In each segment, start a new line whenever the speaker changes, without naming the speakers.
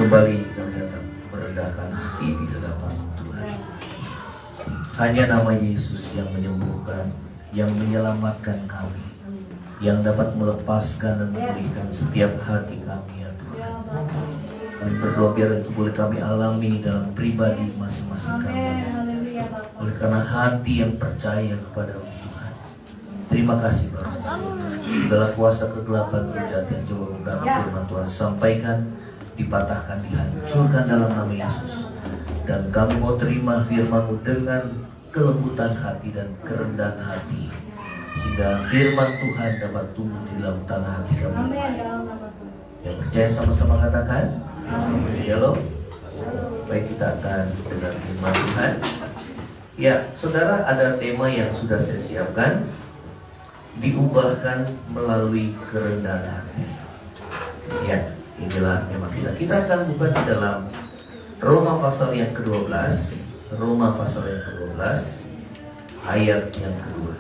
Kembali kami datang merendahkan hati di hadapan Tuhan. Hanya nama Yesus yang menyembuhkan, yang menyelamatkan kami, yang dapat melepaskan dan memulihkan setiap hati kami, ya Tuhan. Kami berdoa biar itu boleh kami alami dalam pribadi masing-masing kami, oleh karena hati yang percaya kepada Tuhan. Terima kasih Bapak. Segala kuasa kegelapan berjalan yang coba mengganggu firman Tuhan sampaikan, dipatahkan, dihancurkan dalam nama Yesus. Dan kami mau terima firman-Mu dengan kelembutan hati dan kerendahan hati, sehingga firman Tuhan dapat tumbuh di dalam tanah hati kami. Yang percaya sama-sama katakan Shalom. Baik, kita akan dengar firman Tuhan. Ya, saudara, ada tema yang sudah saya siapkan, diubahkan melalui kerendahan hati. Ya, inilah tema kita akan buka di dalam Roma pasal yang ke-12, Roma pasal yang ke-12 ayat yang kedua.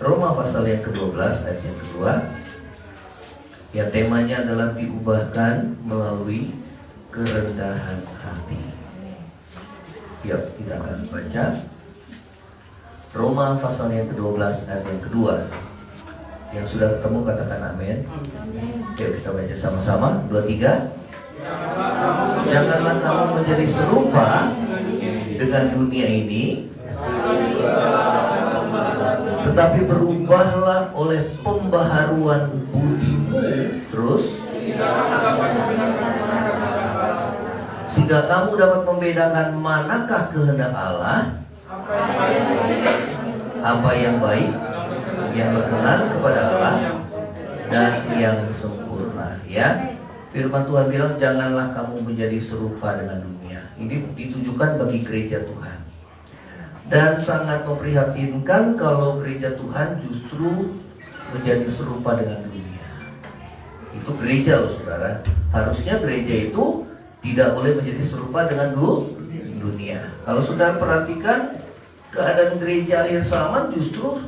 Roma pasal yang ke-12 ayat yang kedua. Ya, temanya adalah diubahkan melalui kerendahan hati. Ya, kita akan baca Roma pasal yang ke-12 ayat yang kedua. Yang sudah ketemu katakan amin. Yuk kita baca sama-sama. 2, 3. Janganlah kamu menjadi serupa dengan dunia ini, tetapi berubahlah oleh pembaharuan budimu. Terus, sehingga kamu dapat membedakan manakah kehendak Allah, apa yang baik, yang berkenan kepada Allah, dan yang sempurna. Ya, firman Tuhan bilang janganlah kamu menjadi serupa dengan dunia. Ini ditujukan bagi gereja Tuhan. Dan sangat memprihatinkan kalau gereja Tuhan justru menjadi serupa dengan dunia. Itu gereja loh saudara. Harusnya gereja itu tidak boleh menjadi serupa dengan dunia. Kalau saudara perhatikan keadaan gereja akhir zaman, justru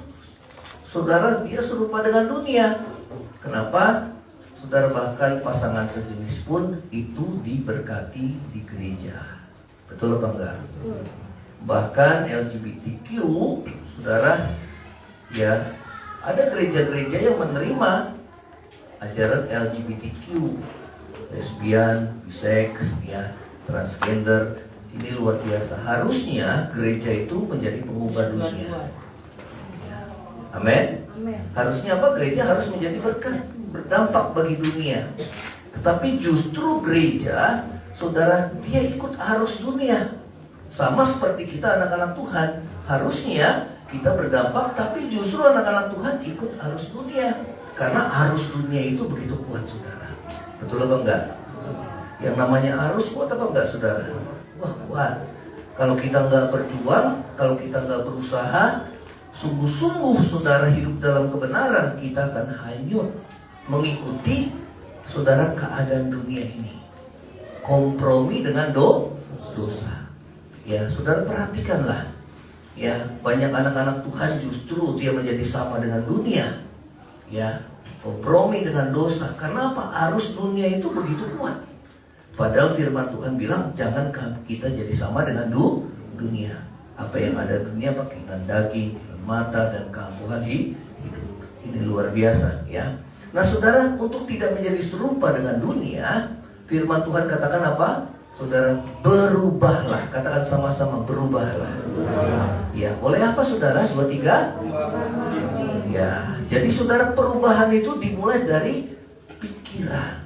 saudara dia serupa dengan dunia. Kenapa? Saudara, bahkan pasangan sejenis pun itu diberkati di gereja. Betul apa enggak? Bahkan LGBTQ, saudara, ya ada gereja-gereja yang menerima ajaran LGBTQ, lesbian, bisex, ya, transgender. Ini luar biasa. Harusnya gereja itu menjadi pengubah dunia. Ya. Amin. Harusnya apa? Gereja harus menjadi berkat, berdampak bagi dunia. Tetapi justru gereja, saudara, dia ikut arus dunia. Sama seperti kita anak-anak Tuhan. Harusnya kita berdampak, tapi justru anak-anak Tuhan ikut arus dunia. Karena arus dunia itu begitu kuat, saudara. Betul apa enggak? Yang namanya arus kuat apa enggak, saudara? Wah, kuat. Kalau kita enggak berjuang, kalau kita enggak berusaha sungguh-sungguh, saudara, hidup dalam kebenaran, kita akan hanyut mengikuti, saudara, keadaan dunia ini. Kompromi dengan dosa. Ya, saudara, perhatikanlah. Ya, banyak anak-anak Tuhan justru dia menjadi sama dengan dunia. Ya, kompromi dengan dosa. Karena apa? Arus dunia itu begitu kuat. Padahal firman Tuhan bilang jangan kita jadi sama dengan dunia. Apa yang ada dunia, keinginan daging, keinginan mata, dan keangkuhan hidup. Ini luar biasa, ya. Nah, saudara, untuk tidak menjadi serupa dengan dunia, firman Tuhan katakan apa? Saudara, berubahlah. Katakan sama-sama, berubahlah. Ya, oleh apa, saudara? 2, 3. Ya, jadi saudara, perubahan itu dimulai dari pikiran.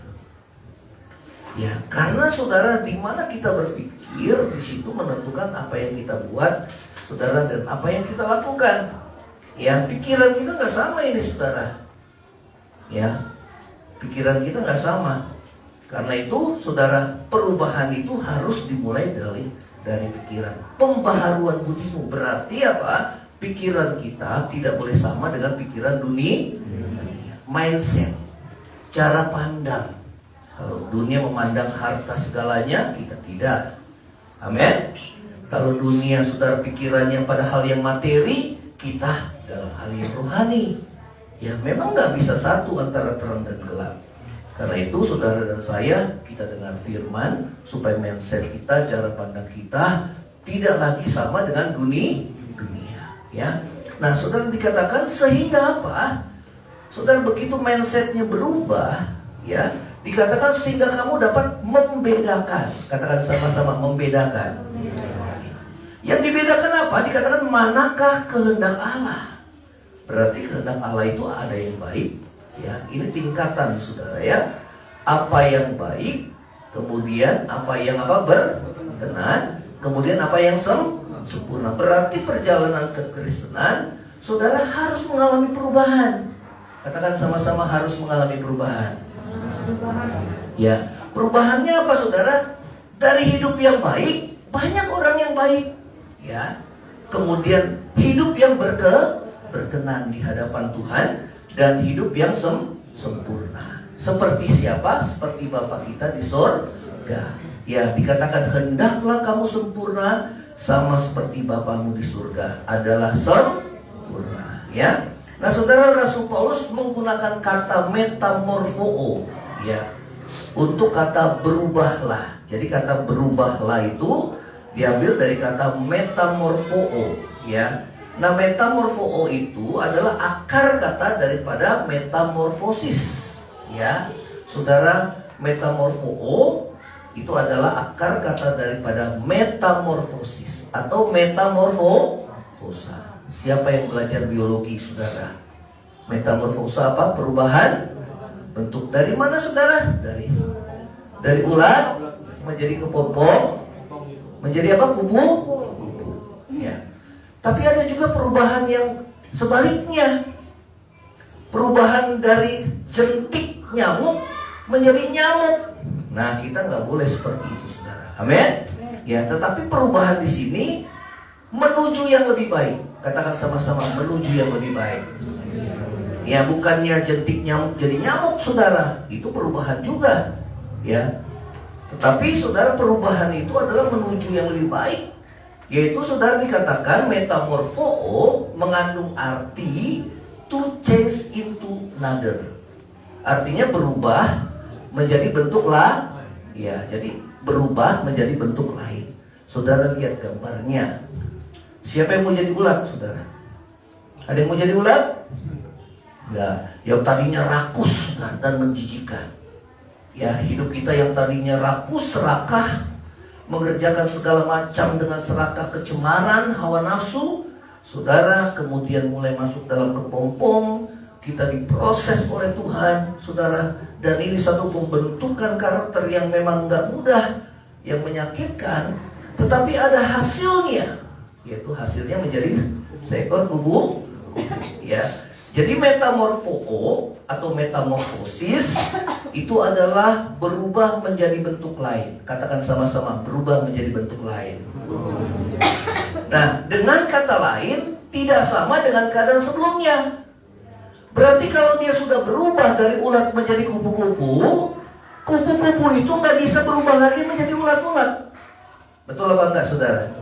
Ya, karena saudara, di mana kita berpikir, di situ menentukan apa yang kita buat, saudara, dan apa yang kita lakukan. Ya, pikiran kita nggak sama ini, saudara. Ya, pikiran kita nggak sama. Karena itu, saudara, perubahan itu harus dimulai dari pikiran. Pembaharuan budimu berarti apa? Pikiran kita tidak boleh sama dengan pikiran dunia. Mindset, cara pandang. Kalau dunia memandang harta segalanya, kita tidak. Amin. Kalau dunia, saudara, pikirannya pada hal yang materi, kita dalam hal yang rohani. Ya, memang nggak bisa satu antara terang dan gelap. Karena itu saudara dan saya, kita dengar firman supaya mindset kita, cara pandang kita tidak lagi sama dengan dunia, ya. Nah, saudara dikatakan sehingga apa? Saudara begitu mindsetnya berubah, ya, dikatakan sehingga kamu dapat membedakan. Katakan sama-sama, membedakan. Yang dibedakan apa? Dikatakan manakah kehendak Allah. Berarti kehendak Allah itu ada yang baik, ya. Ini tingkatan saudara, ya. Apa yang baik, kemudian apa yang berkenan, kemudian apa yang sempurna. Berarti perjalanan kekristenan saudara harus mengalami perubahan. Katakan sama-sama, harus mengalami perubahan. Ya, perubahannya apa saudara? Dari hidup yang baik, banyak orang yang baik, ya. Kemudian hidup yang berkenan di hadapan Tuhan, dan hidup yang sempurna. Seperti siapa? Seperti Bapa kita di surga. Ya, dikatakan hendaklah kamu sempurna sama seperti Bapamu di surga adalah sempurna, ya. Nah, saudara, Rasul Paulus menggunakan kata metamorfoo, ya, untuk kata berubahlah. Jadi kata berubahlah itu diambil dari kata metamorfoo, ya. Nah, metamorfoo itu adalah akar kata daripada metamorfosis, ya. Saudara, metamorfoo itu adalah akar kata daripada metamorfosis atau metamorfosa. Siapa yang belajar biologi, saudara? Metamorfosa apa? Perubahan bentuk. Dari mana, saudara? Dari ulat menjadi kepompong, menjadi apa? Kubu. Ya. Tapi ada juga perubahan yang sebaliknya. Perubahan dari jentik nyamuk menjadi nyamuk. Nah, kita nggak boleh seperti itu, saudara. Amin. Ya, tetapi perubahan di sini menuju yang lebih baik. Katakan sama-sama, menuju yang lebih baik. Ya, bukannya jentik nyamuk jadi nyamuk, saudara. Itu perubahan juga, ya. Tetapi saudara, perubahan itu adalah menuju yang lebih baik. Yaitu saudara dikatakan metamorfoo mengandung arti to change into another. Artinya berubah menjadi bentuk lain. Ya, jadi berubah menjadi bentuk lain. Saudara lihat gambarnya. Siapa yang mau jadi ulat, saudara? Ada yang mau jadi ulat? Enggak. Yang tadinya rakus dan menjijikan. Ya, hidup kita yang tadinya rakus, serakah, mengerjakan segala macam dengan serakah, kecemaran, hawa nafsu, saudara, kemudian mulai masuk dalam kepompong. Kita diproses oleh Tuhan, saudara. Dan ini satu pembentukan karakter yang memang enggak mudah, yang menyakitkan. Tetapi ada hasilnya, yaitu hasilnya menjadi seekor kubu, ya. Jadi metamorfoo atau metamorfosis itu adalah berubah menjadi bentuk lain. Katakan sama-sama, berubah menjadi bentuk lain. Nah, dengan kata lain tidak sama dengan keadaan sebelumnya. Berarti kalau dia sudah berubah dari ulat menjadi kupu-kupu, kupu-kupu itu nggak bisa berubah lagi menjadi ulat-ulat. Betul apa enggak, saudara?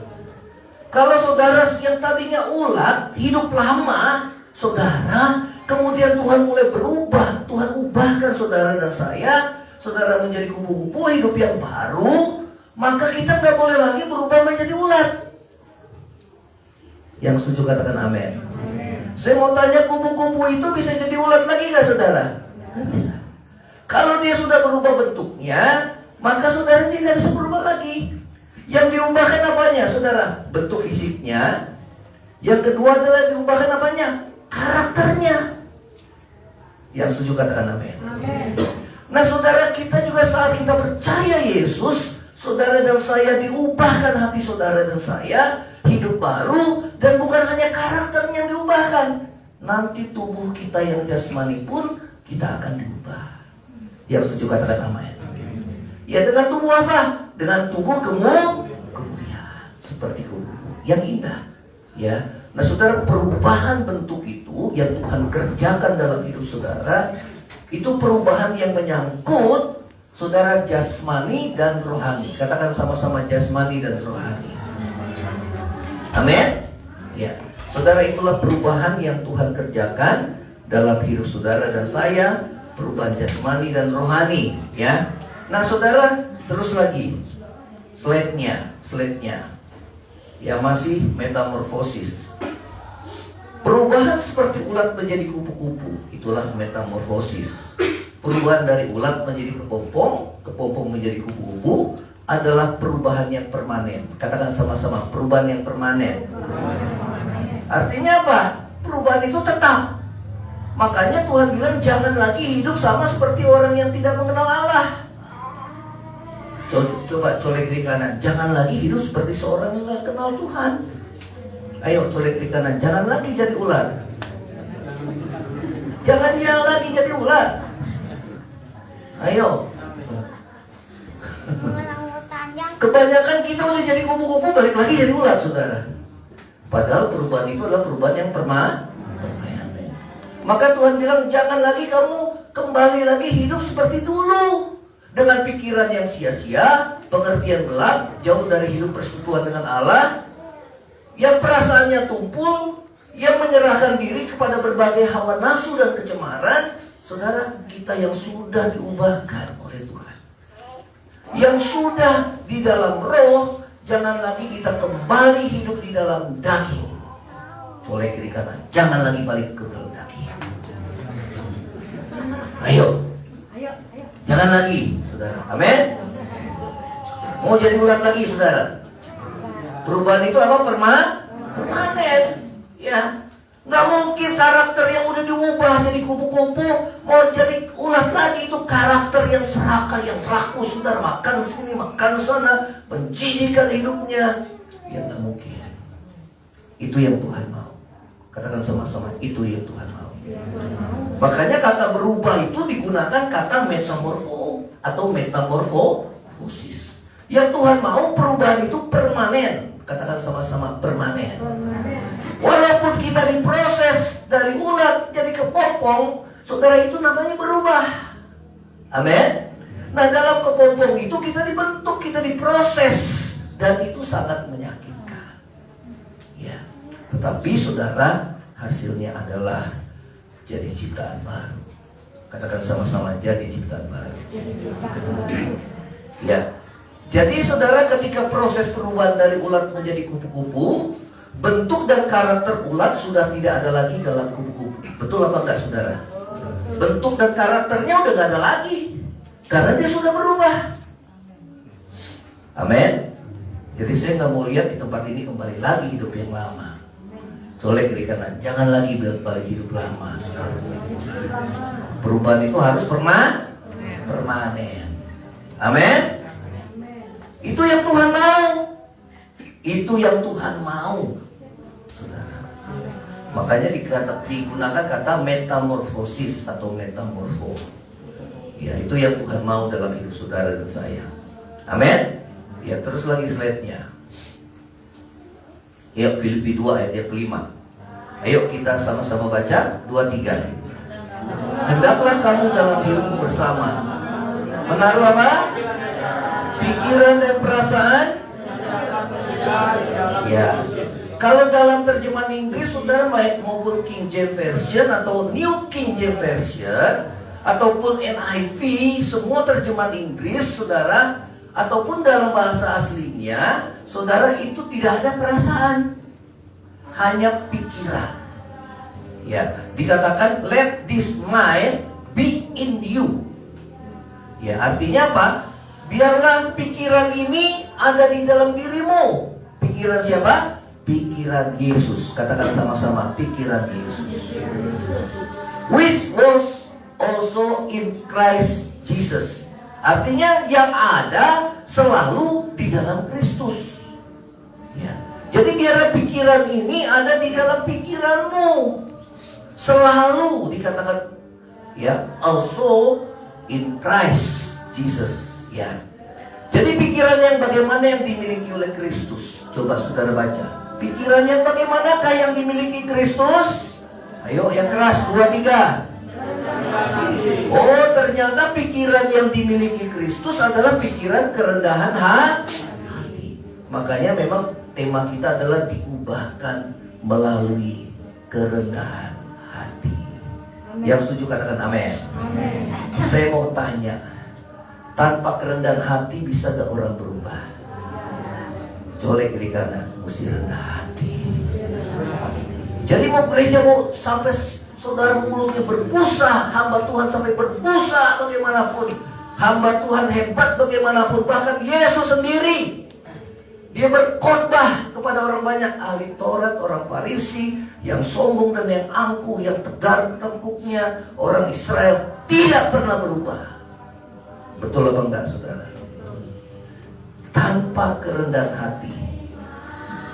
Kalau saudara yang tadinya ulat, hidup lama, saudara, kemudian Tuhan mulai berubah. Tuhan ubahkan saudara dan saya, saudara menjadi kupu-kupu, hidup yang baru. Maka kita nggak boleh lagi berubah menjadi ulat. Yang setuju katakan amin. Saya mau tanya, kupu-kupu itu bisa jadi ulat lagi nggak, saudara? Nggak bisa. Kalau dia sudah berubah bentuknya, maka saudara tidak bisa berubah lagi. Yang diubahkan apanya, saudara? Bentuk fisiknya. Yang kedua adalah diubahkan apanya? Karakternya. Yang setuju katakan amin. Nah, saudara, kita juga saat kita percaya Yesus, saudara dan saya diubahkan hati saudara dan saya, hidup baru, dan bukan hanya karakternya yang diubahkan. Nanti tubuh kita yang jasmani pun kita akan diubah. Yang setuju katakan amin. Ya, dengan tubuh apa? Dengan tubuh kemuliaan, seperti kubu yang indah, ya. Nah, saudara, perubahan bentuk itu yang Tuhan kerjakan dalam hidup saudara, itu perubahan yang menyangkut saudara jasmani dan rohani. Katakan sama-sama, jasmani dan rohani. Amin. Ya, saudara, itulah perubahan yang Tuhan kerjakan dalam hidup saudara dan saya. perubahan jasmani dan rohani, ya. Nah, saudara, terus lagi slide-nya, ya, masih metamorfosis. Perubahan seperti ulat menjadi kupu-kupu, itulah metamorfosis. Perubahan dari ulat menjadi kepompong menjadi kupu-kupu adalah perubahan yang permanen. Katakan sama-sama, perubahan yang permanen. Artinya apa? Perubahan itu tetap. Makanya Tuhan bilang jangan lagi hidup sama seperti orang yang tidak mengenal Allah. Coba colek di kanan, jangan lagi hidup seperti seorang yang tidak kenal Tuhan. Ayo colek di kanan, jangan lagi jadi ulat. Jangan lagi jadi ulat. Ayo. Kebanyakan kita udah jadi kupu-kupu, balik lagi jadi ulat, saudara. Padahal perubahan itu adalah perubahan yang permanen. Maka Tuhan bilang jangan lagi kamu kembali lagi hidup seperti dulu, dengan pikiran yang sia-sia, pengertian gelap, jauh dari hidup persekutuan dengan Allah, yang perasaannya tumpul, yang menyerahkan diri kepada berbagai hawa nafsu dan kecemaran. Saudara, kita yang sudah diubahkan oleh Tuhan, yang sudah di dalam roh, jangan lagi kita kembali hidup di dalam daging. Colek kiri kanan, jangan lagi balik ke dalam daging. Ayo. Jangan lagi, saudara. Amin. Mau jadi ulat lagi, saudara? Perubahan itu apa? Permanen. Ya. Nggak mungkin karakter yang udah diubah jadi kupu-kupu mau jadi ulat lagi. Itu karakter yang serakah, yang rakus, saudara. Makan sini, makan sana, menjijikan hidupnya. Ya nggak mungkin. Itu yang Tuhan mau. Katakan sama-sama, itu yang Tuhan mau. Makanya kata berubah itu digunakan kata metamorfo atau metamorfosis. Yang Tuhan mau perubahan itu permanen. Katakan sama-sama, permanen. Walaupun kita diproses dari ulat jadi kepompong, saudara, itu namanya berubah. Amin. Nah, dalam kepompong itu kita dibentuk, kita diproses, dan itu sangat menyakitkan. Ya. Tetapi saudara, hasilnya adalah jadi ciptaan baru. Katakan sama-sama, jadi ciptaan baru. Ya. Jadi saudara, ketika proses perubahan dari ulat menjadi kupu-kupu, bentuk dan karakter ulat sudah tidak ada lagi dalam kupu-kupu. Betul apa enggak, saudara? Bentuk dan karakternya udah gak ada lagi, karena dia sudah berubah. Amin. Jadi saya gak mau lihat di tempat ini kembali lagi hidup yang lama. Colek kiri kanan, jangan lagi balik hidup lama, saudara. Perubahan itu harus permanen. Amin. Itu yang Tuhan mau. Itu yang Tuhan mau, saudara. Makanya digunakan kata metamorfosis atau metamorfo. Ya, itu yang Tuhan mau dalam hidup saudara dan saya. Amin. Ya, terus lagi slide-nya. Ya, Filipi 2 ayat yang kelima. Ayo kita sama-sama baca 2-3. Hendaklah kamu dalam hidupmu bersama menaruh apa? Pikiran dan perasaan. Ya. Kalau dalam terjemahan Inggris, saudara, maupun King James Version atau New King James Version ataupun NIV, semua terjemahan Inggris, saudara, ataupun dalam bahasa aslinya, saudara, itu tidak ada perasaan, hanya pikiran. Ya, dikatakan let this mind be in you. Ya, artinya apa? Biarlah pikiran ini ada di dalam dirimu. Pikiran siapa? Pikiran Yesus. Katakan sama-sama, pikiran Yesus. Which was also in Christ Jesus. Artinya yang ada selalu di dalam Kristus. Ya. Jadi biarlah pikiran ini ada di dalam pikiranmu. Selalu dikatakan, ya, also in Christ Jesus. Ya. Jadi pikiran yang bagaimana yang dimiliki oleh Kristus? Coba saudara baca. Pikiran yang bagaimanakah yang dimiliki Kristus? Ayo yang keras, 2-3. Oh, ternyata pikiran yang dimiliki Kristus adalah pikiran kerendahan hati. Makanya memang tema kita adalah diubahkan melalui kerendahan hati. Yang setuju katakan amin. Saya mau tanya, tanpa kerendahan hati bisa gak orang berubah? Colek kiri kanan, mesti rendah hati. Jadi mau gereja mau sampai saudara mulutnya berbusa, hamba Tuhan sampai berbusa bagaimanapun, hamba Tuhan hebat bagaimanapun, bahkan Yesus sendiri dia berkhotbah kepada orang banyak, ahli Taurat, orang Farisi, yang sombong dan yang angkuh, yang tegar tengkuknya, orang Israel tidak pernah berubah. Betul apa enggak saudara? Tanpa kerendahan hati,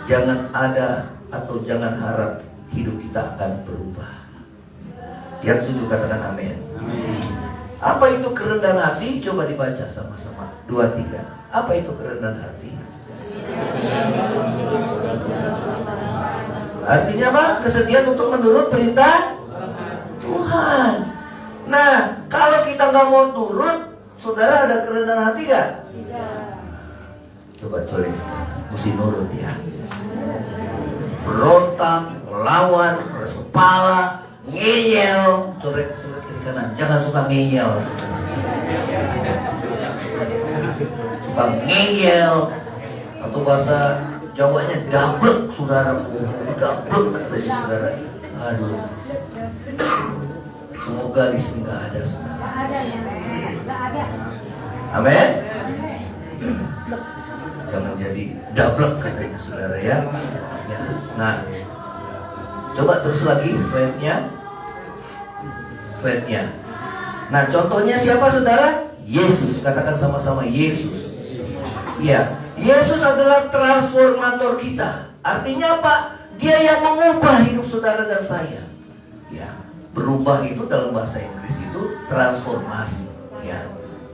jangan ada atau jangan harap hidup kita akan berubah. Yang setuju katakan amin. Apa itu kerendahan hati? Coba dibaca sama-sama. 2, 3. Apa itu kerendahan hati? Artinya apa? Kesediaan untuk menurut perintah Tuhan. Nah, kalau kita nggak mau turun, saudara ada kerendahan hati gak? Coba colek, mesti nurut ya. Berontak, melawan, keras kepala, ngeyel. Colek kiri kanan, jangan suka ngeyel. Suka ngeyel, atau bahasa Jawanya dablek saudara. Dablek katanya saudara. Aduh, semoga di sini nggak ada saudara. Amin. Jangan jadi dablek katanya saudara ya. Nah, coba terus lagi slide-nya. Nah, contohnya siapa saudara? Yesus. Katakan sama-sama Yesus. Ya, Yesus adalah transformator kita. Artinya apa? Dia yang mengubah hidup saudara dan saya. Ya, berubah itu dalam bahasa Inggris itu transformasi. Ya,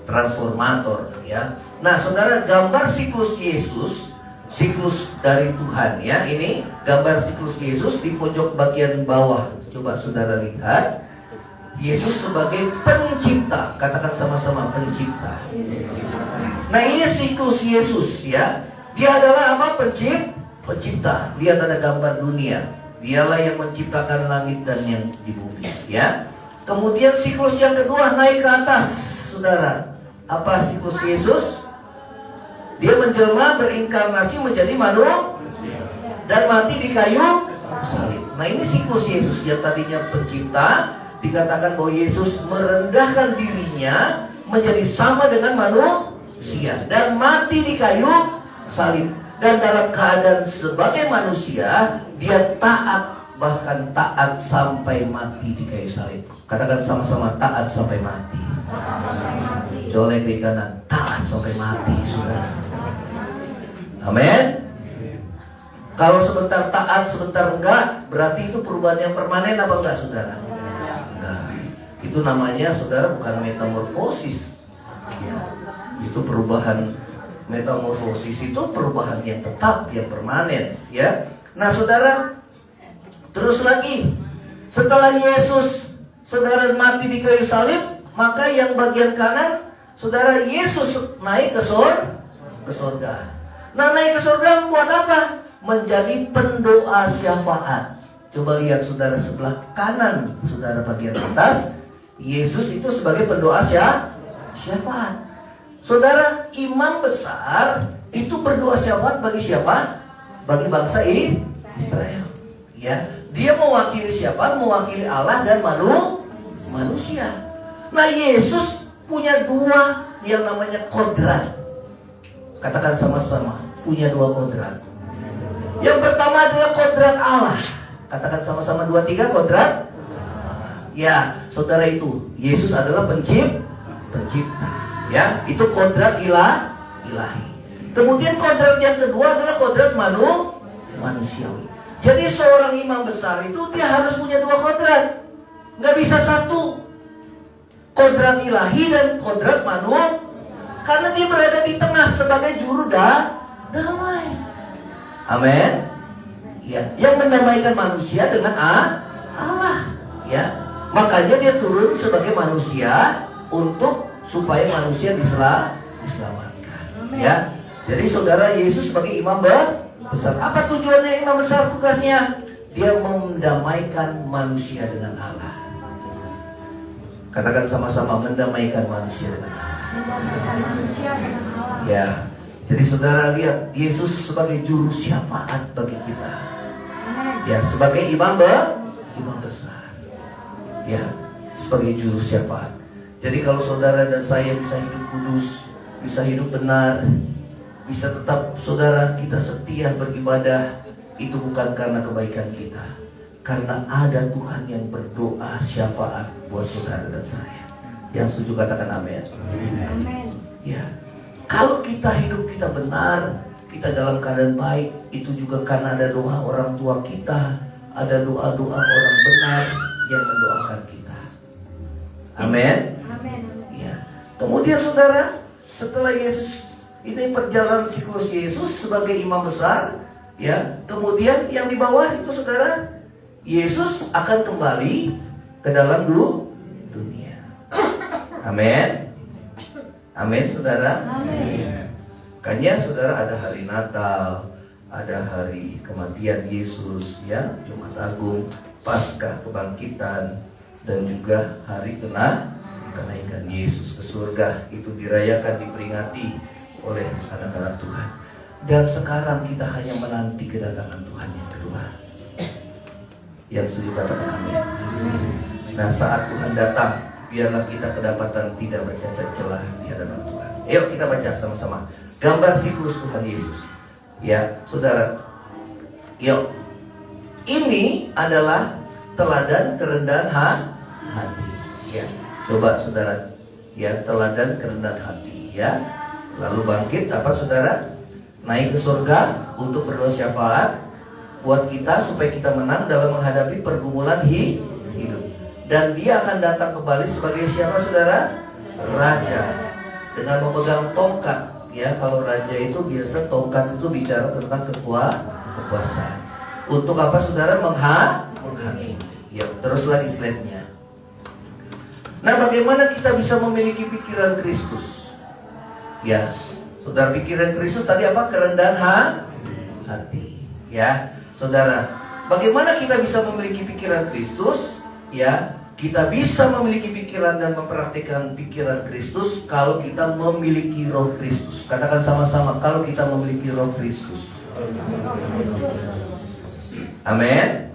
transformator. Ya. Nah, saudara, gambar siklus Yesus, siklus dari Tuhan. Ya, ini gambar siklus Yesus di pojok bagian bawah. Coba saudara lihat. Yesus sebagai pencipta. Katakan sama-sama pencipta. Nah, ini siklus Yesus ya. Dia adalah apa? Pencipta. Lihat ada gambar dunia. Dialah yang menciptakan langit dan yang di bumi ya. Kemudian siklus yang kedua naik ke atas, saudara. Apa siklus Yesus? Dia menjelma berinkarnasi menjadi manusia dan mati di kayu salib. Nah, ini siklus Yesus yang tadinya pencipta. Dikatakan bahwa Yesus merendahkan dirinya menjadi sama dengan manusia dan mati di kayu salib. Dan dalam keadaan sebagai manusia, dia taat, bahkan taat sampai mati di kayu salib. Katakan sama-sama taat sampai mati. Colek kiri kanan, taat sampai mati, saudara. Amin. Kalau sebentar taat, sebentar enggak, berarti itu perubahan yang permanen apa enggak, saudara? Itu namanya saudara bukan metamorfosis ya. Itu perubahan. Metamorfosis itu perubahan yang tetap, yang permanen ya. Nah saudara, terus lagi setelah Yesus saudara mati di kayu salib, maka yang bagian kanan saudara, Yesus naik ke surga. Nah, naik ke surga buat apa? Menjadi pendoa syafaat. Coba lihat saudara sebelah kanan saudara bagian atas. Yesus itu sebagai pendoa syafaat. Saudara, imam besar itu berdoa syafaat bagi siapa? Bagi bangsa Israel. Ya, dia mewakili siapa? Mewakili Allah dan manusia. Nah, Yesus punya dua yang namanya kodrat. Katakan sama-sama, punya dua kodrat. Yang pertama adalah kodrat Allah. Katakan sama-sama 2, 3 kodrat. Ya, saudara, itu Yesus adalah pencipta. Ya, itu kodrat ilahi. Kemudian kodrat yang kedua adalah kodrat manusiawi. Jadi seorang imam besar itu dia harus punya dua kodrat. Nggak bisa satu. Kodrat ilahi dan kodrat manusia. Karena dia berada di tengah sebagai juru damai. Amin. Ya, yang mendamaikan manusia dengan Allah. Ya. Makanya dia turun sebagai manusia untuk supaya manusia diselamatkan. Ya. Jadi saudara, Yesus sebagai imam besar. Apa tujuannya imam besar? Tugasnya dia mendamaikan manusia dengan Allah. Katakan sama-sama, mendamaikan manusia dengan Allah. Ya, jadi saudara lihat Yesus sebagai juru syafaat bagi kita. Ya, sebagai imam besar. Ya, sebagai juru syafaat. Jadi kalau saudara dan saya bisa hidup kudus, bisa hidup benar, bisa tetap saudara kita setia beribadah, itu bukan karena kebaikan kita, karena ada Tuhan yang berdoa syafaat buat saudara dan saya. Yang setuju katakan amin. Amin. Ya, kalau kita hidup kita benar, kita dalam keadaan baik, itu juga karena ada doa orang tua kita, ada doa-doa orang benar yang mendoakan kita. Amin. Amin. Ya. Kemudian saudara, setelah Yesus ini perjalanan siklus Yesus sebagai imam besar, ya. Kemudian yang di bawah itu saudara, Yesus akan kembali ke dalam dunia. Amin. Amin saudara. Amin. Makanya saudara ada hari Natal, ada hari kematian Yesus, ya, Jumat Agung, Paskah kebangkitan, dan juga hari kenaikan Yesus ke surga. Itu dirayakan, diperingati oleh anak-anak Tuhan. Dan sekarang kita hanya menanti kedatangan Tuhan yang kedua. Yang setuju katakan amin. Nah, saat Tuhan datang, biarlah kita kedapatan tidak bercacat celah di hadapan Tuhan. Ayo kita baca sama-sama gambar siklus Tuhan Yesus. Ya, saudara. Yuk. Ini adalah teladan kerendahan hati. Ya. Coba saudara. Ya, teladan kerendahan hati, ya. Lalu bangkit apa saudara? Naik ke surga untuk berdoa syafaat buat kita supaya kita menang dalam menghadapi pergumulan hidup. Dan dia akan datang kembali sebagai siapa saudara? Raja. Dengan memegang tongkat. Ya, kalau raja itu biasa tongkat itu bicara tentang kekuasaan. Untuk apa saudara? Menghakimi. Ya, terus lagi slide-nya. Nah, bagaimana kita bisa memiliki pikiran Kristus? Ya, saudara, pikiran Kristus tadi apa? Kerendahan hati. Ya, saudara, bagaimana kita bisa memiliki pikiran Kristus? Ya, kita bisa memiliki pikiran dan mempraktikkan pikiran Kristus kalau kita memiliki roh Kristus. Katakan sama-sama, kalau kita memiliki roh Kristus. Amin.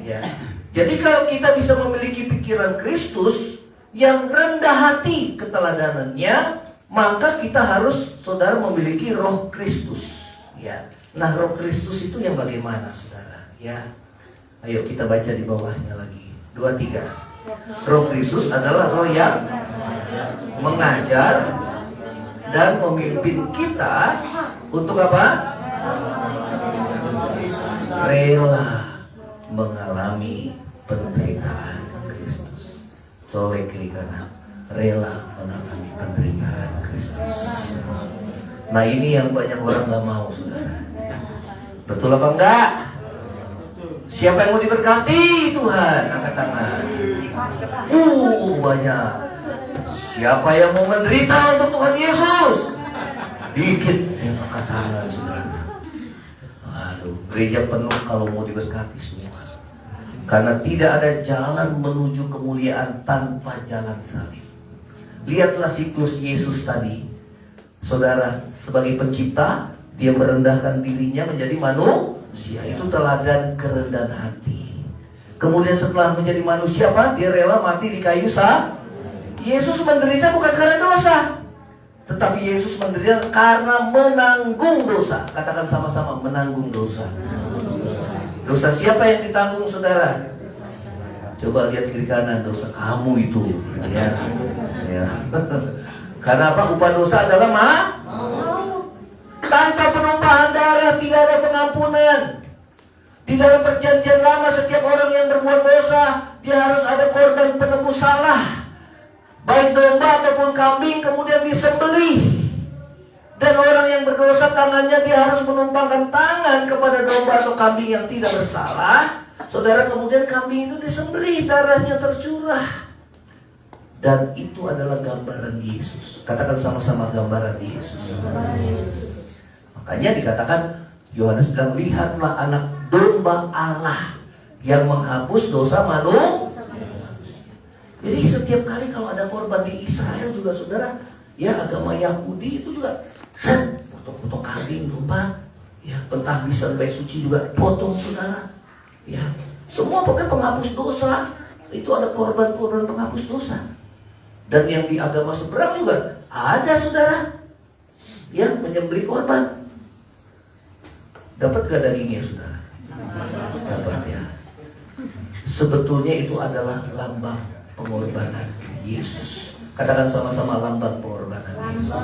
Ya. Jadi kalau kita bisa memiliki pikiran Kristus yang rendah hati keteladanannya, maka kita harus saudara memiliki roh Kristus. Ya. Nah, roh Kristus itu yang bagaimana saudara? Ya. Ayo kita baca di bawahnya lagi. 2-3. Roh Kristus adalah roh yang mengajar dan memimpin kita untuk apa? Rela mengalami penderitaan Kristus. Colek kiri kanan. Rela mengalami penderitaan Kristus. Nah, ini yang banyak orang gak mau saudara. Betul apa enggak? Siapa yang mau diberkati Tuhan? Angkat tangan. Banyak. Siapa yang mau menderita untuk Tuhan Yesus? Dikit yang angkat tangan saudara. Aduh, gereja penuh kalau mau diberkati semua. Karena tidak ada jalan menuju kemuliaan tanpa jalan salib. Lihatlah siklus Yesus tadi. Saudara, sebagai pencipta, dia merendahkan dirinya menjadi manusia. Itu teladan kerendahan hati. Kemudian setelah menjadi manusia apa? Dia rela mati di kayu salib. Yesus menderita bukan karena dosa, tetapi Yesus menderita karena menanggung dosa. Katakan sama-sama, menanggung dosa. Dosa siapa yang ditanggung saudara? Coba lihat kiri kanan, dosa kamu itu. Ya. Karena apa? Upah dosa adalah maut. Tanpa penumpahan darah tidak ada pengampunan. Di dalam perjanjian lama, setiap orang yang berbuat dosa, dia harus ada korban penebus salah, baik domba ataupun kambing, kemudian disembelih. Dan orang yang berdosa, tangannya dia harus menumpangkan tangan kepada domba atau kambing yang tidak bersalah. Saudara, kemudian kambing itu disembelih, darahnya tercurah. Dan itu adalah gambaran Yesus. Katakan sama-sama, gambaran Yesus. Makanya dikatakan, Yohanes bilang, lihatlah anak domba Allah yang menghapus dosa manusia. Jadi setiap kali kalau ada korban di Israel juga saudara, ya agama Yahudi itu juga potong-potong kambing, domba, ya pentahbisan bait suci juga potong saudara, ya semua pakai penghapus dosa. Itu ada korban-korban penghapus dosa. Dan yang di agama seberang juga ada saudara, ya menyembelih korban. Dapat gak dagingnya saudara? Dapat ya. Sebetulnya itu adalah lambang pengorbanan Yesus. Katakan sama-sama, lambang pengorbanan Yesus.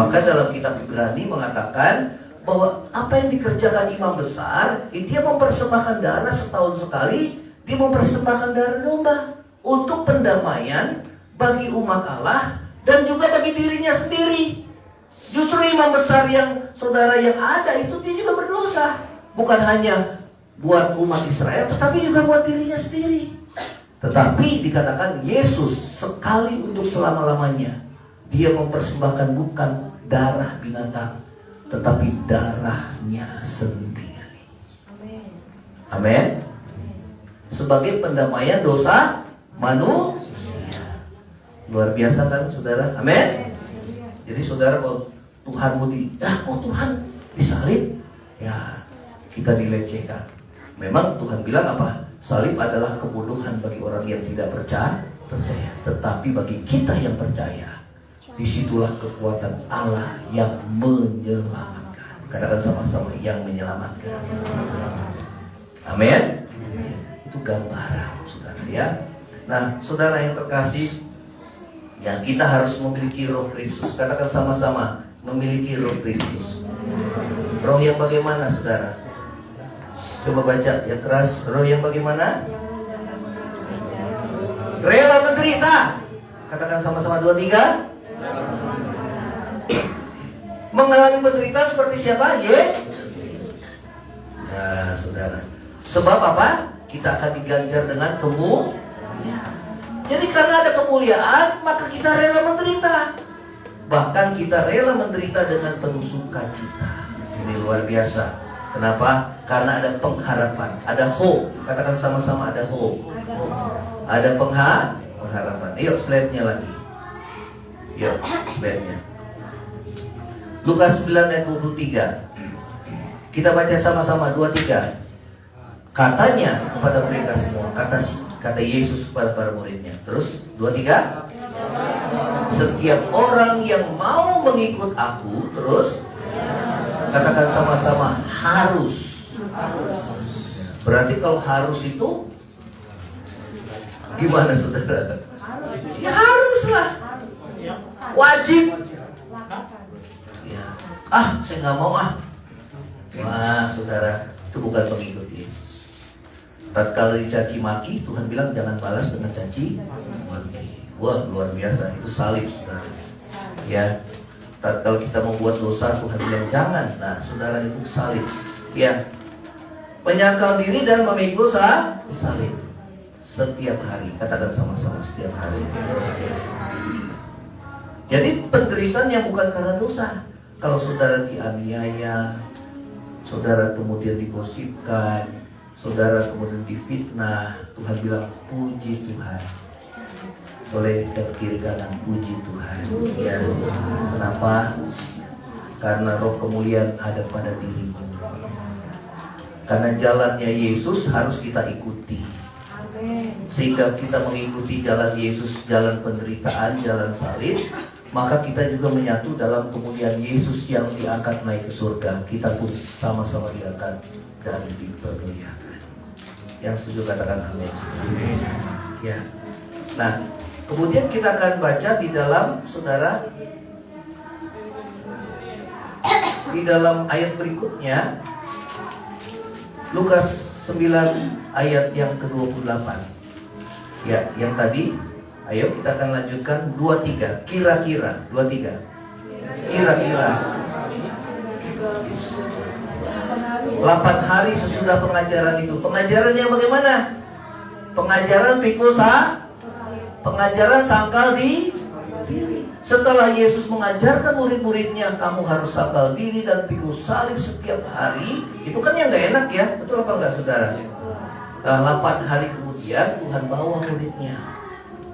Maka dalam kitab Ibrani mengatakan bahwa apa yang dikerjakan imam besar, dia mempersembahkan darah setahun sekali. Dia mempersembahkan darah domba untuk pendamaian bagi umat Allah dan juga bagi dirinya sendiri. Justru imam besar yang saudara yang ada itu dia juga berdosa. Bukan hanya buat umat Israel, tetapi juga buat dirinya sendiri. Tetapi dikatakan Yesus sekali untuk selama-lamanya. Dia mempersembahkan bukan darah binatang, tetapi darahnya sendiri. Amin. Sebagai pendamaian dosa manusia. Luar biasa kan saudara? Amin. Jadi saudara, kalau Tuhanmu kok Tuhan disalib? Ya, kita dilecehkan. Memang Tuhan bilang apa? Salib adalah kebodohan bagi orang yang tidak percaya. Tetapi bagi kita yang percaya, disitulah kekuatan Allah yang menyelamatkan. Katakan sama-sama, yang menyelamatkan. Amin. Itu gambaran saudara ya. Nah saudara yang terkasih, ya kita harus memiliki roh Kristus. Katakan sama-sama, memiliki roh Kristus. Roh yang bagaimana saudara? Coba baca yang keras. Roh yang bagaimana? Rela menderita. Katakan sama-sama, 2, 3. Mengalami penderitaan seperti siapa? Ya saudara. Sebab apa? Kita akan diganjar dengan kemuliaan. Jadi karena ada kemuliaan, maka kita rela menderita. Bahkan kita rela menderita dengan penuh sukacita. Ini luar biasa. Kenapa? Karena ada pengharapan, ada hope. Katakan sama-sama, ada hope. Ada pengharapan. Yuk slide-nya lagi. Yuk slide-nya. Lukas 9 ayat 23. Kita baca sama-sama, 2, 3. Katanya kepada mereka semua, kata Yesus kepada para muridnya. Terus 2, 3. Setiap orang yang mau mengikut aku, terus katakan sama-sama, harus. Berarti kalau harus itu gimana saudara? Ya haruslah, wajib. Ya. Saya nggak mau Wah saudara, itu bukan pengikut Yesus. Tatkala dicaci maki, Tuhan bilang jangan balas dengan caci maki. Wah luar biasa, itu salib saudara. Ya, tatkala kita membuat dosa, Tuhan bilang jangan. Nah saudara, itu salib. Ya, menyangkal diri dan memikul salib setiap hari. Katakan sama-sama, setiap hari. Jadi penderitaan yang bukan karena dosa. Kalau saudara dianiaya, saudara kemudian digosipkan, saudara kemudian difitnah, Tuhan bilang puji Tuhan. Boleh ke kiri kanan, puji Tuhan. Ya. Kenapa? Karena roh kemuliaan ada pada dirimu. Karena jalannya Yesus harus kita ikuti. Sehingga kita mengikuti jalan Yesus, jalan penderitaan, jalan salib, maka kita juga menyatu dalam kemuliaan Yesus yang diangkat naik ke surga. Kita pun sama-sama diangkat dan dipermuliakan. Yang setuju katakan amin. Ya. Nah, kemudian kita akan baca di dalam saudara, di dalam ayat berikutnya, Lukas 9 ayat yang ke-28. Ya, yang tadi. Ayo kita akan lanjutkan 2-3. Kira-kira 2-3. Kira-kira 8 hari sesudah pengajaran itu. Pengajaran yang bagaimana? Pengajaran pikul pengajaran sangkal di diri. Setelah Yesus mengajarkan murid-muridnya, kamu harus sangkal diri dan pikul salib setiap hari. Itu kan yang gak enak ya. Betul apa enggak saudara? Nah, 8 hari kemudian Tuhan bawa muridnya.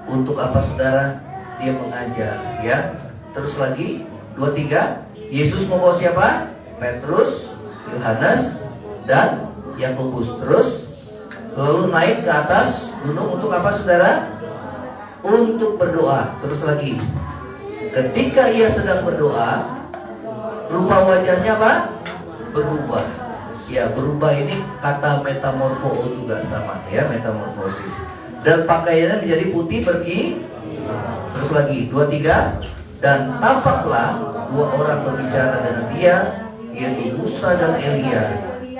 Untuk apa saudara? Dia mengajar, ya. Terus lagi 23, Yesus membawa siapa? Petrus, Yohanes, dan Yakobus. Terus lalu naik ke atas gunung untuk apa saudara? Untuk berdoa. Terus lagi, ketika ia sedang berdoa, rupa wajahnya apa? Berubah. Ya, berubah ini kata metamorfo juga sama, ya, metamorfosis. Dan pakaiannya menjadi putih pergi. Terus lagi 23, dan tampaklah dua orang berbicara dengan dia, yaitu Musa dan Elia.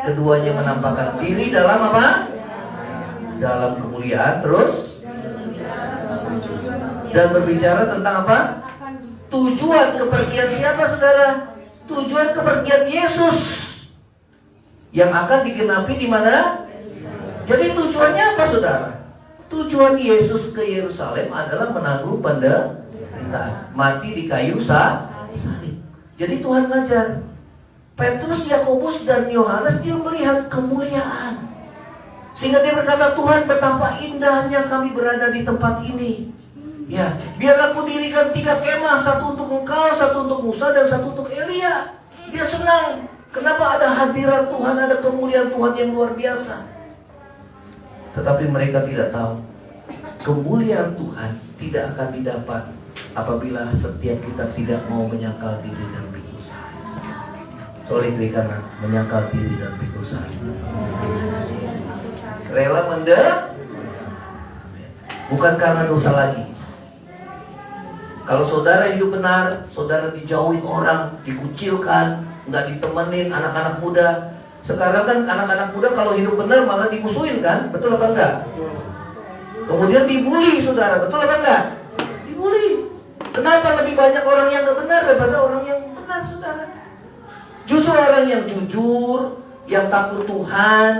Keduanya menampakkan diri dalam apa? Dalam kemuliaan. Terus dan berbicara tentang apa? Tujuan kepergian siapa saudara? Tujuan kepergian Yesus yang akan digenapi di mana? Jadi tujuannya apa saudara? Tujuan Yesus ke Yerusalem adalah menanggung penderitaan, mati di kayu salib. Jadi Tuhan ngajar Petrus, Yakobus, dan Yohanes, dia melihat kemuliaan, sehingga dia berkata, Tuhan, betapa indahnya kami berada di tempat ini. Ya, biar aku dirikan 3 kemah, satu untuk engkau, satu untuk Musa, dan satu untuk Elia. Dia senang. Kenapa? Ada hadirat Tuhan, ada kemuliaan Tuhan yang luar biasa. Tetapi mereka tidak tahu, kemuliaan Tuhan tidak akan didapat apabila setiap kita tidak mau menyangkal diri dan pikul salib. Soleh berikanlah menyangkal diri dan pikul salib. Rela menderita, bukan karena dosa lagi. Kalau saudara hidup benar, saudara dijauhin orang, dikucilkan, nggak ditemenin anak-anak muda. Sekarang kan anak-anak muda kalau hidup benar malah dimusuhin kan, betul apa enggak? Kemudian dibully saudara, betul apa enggak? Dibully. Kenapa lebih banyak orang yang nggak benar daripada orang yang benar saudara? Justru orang yang jujur, yang takut Tuhan,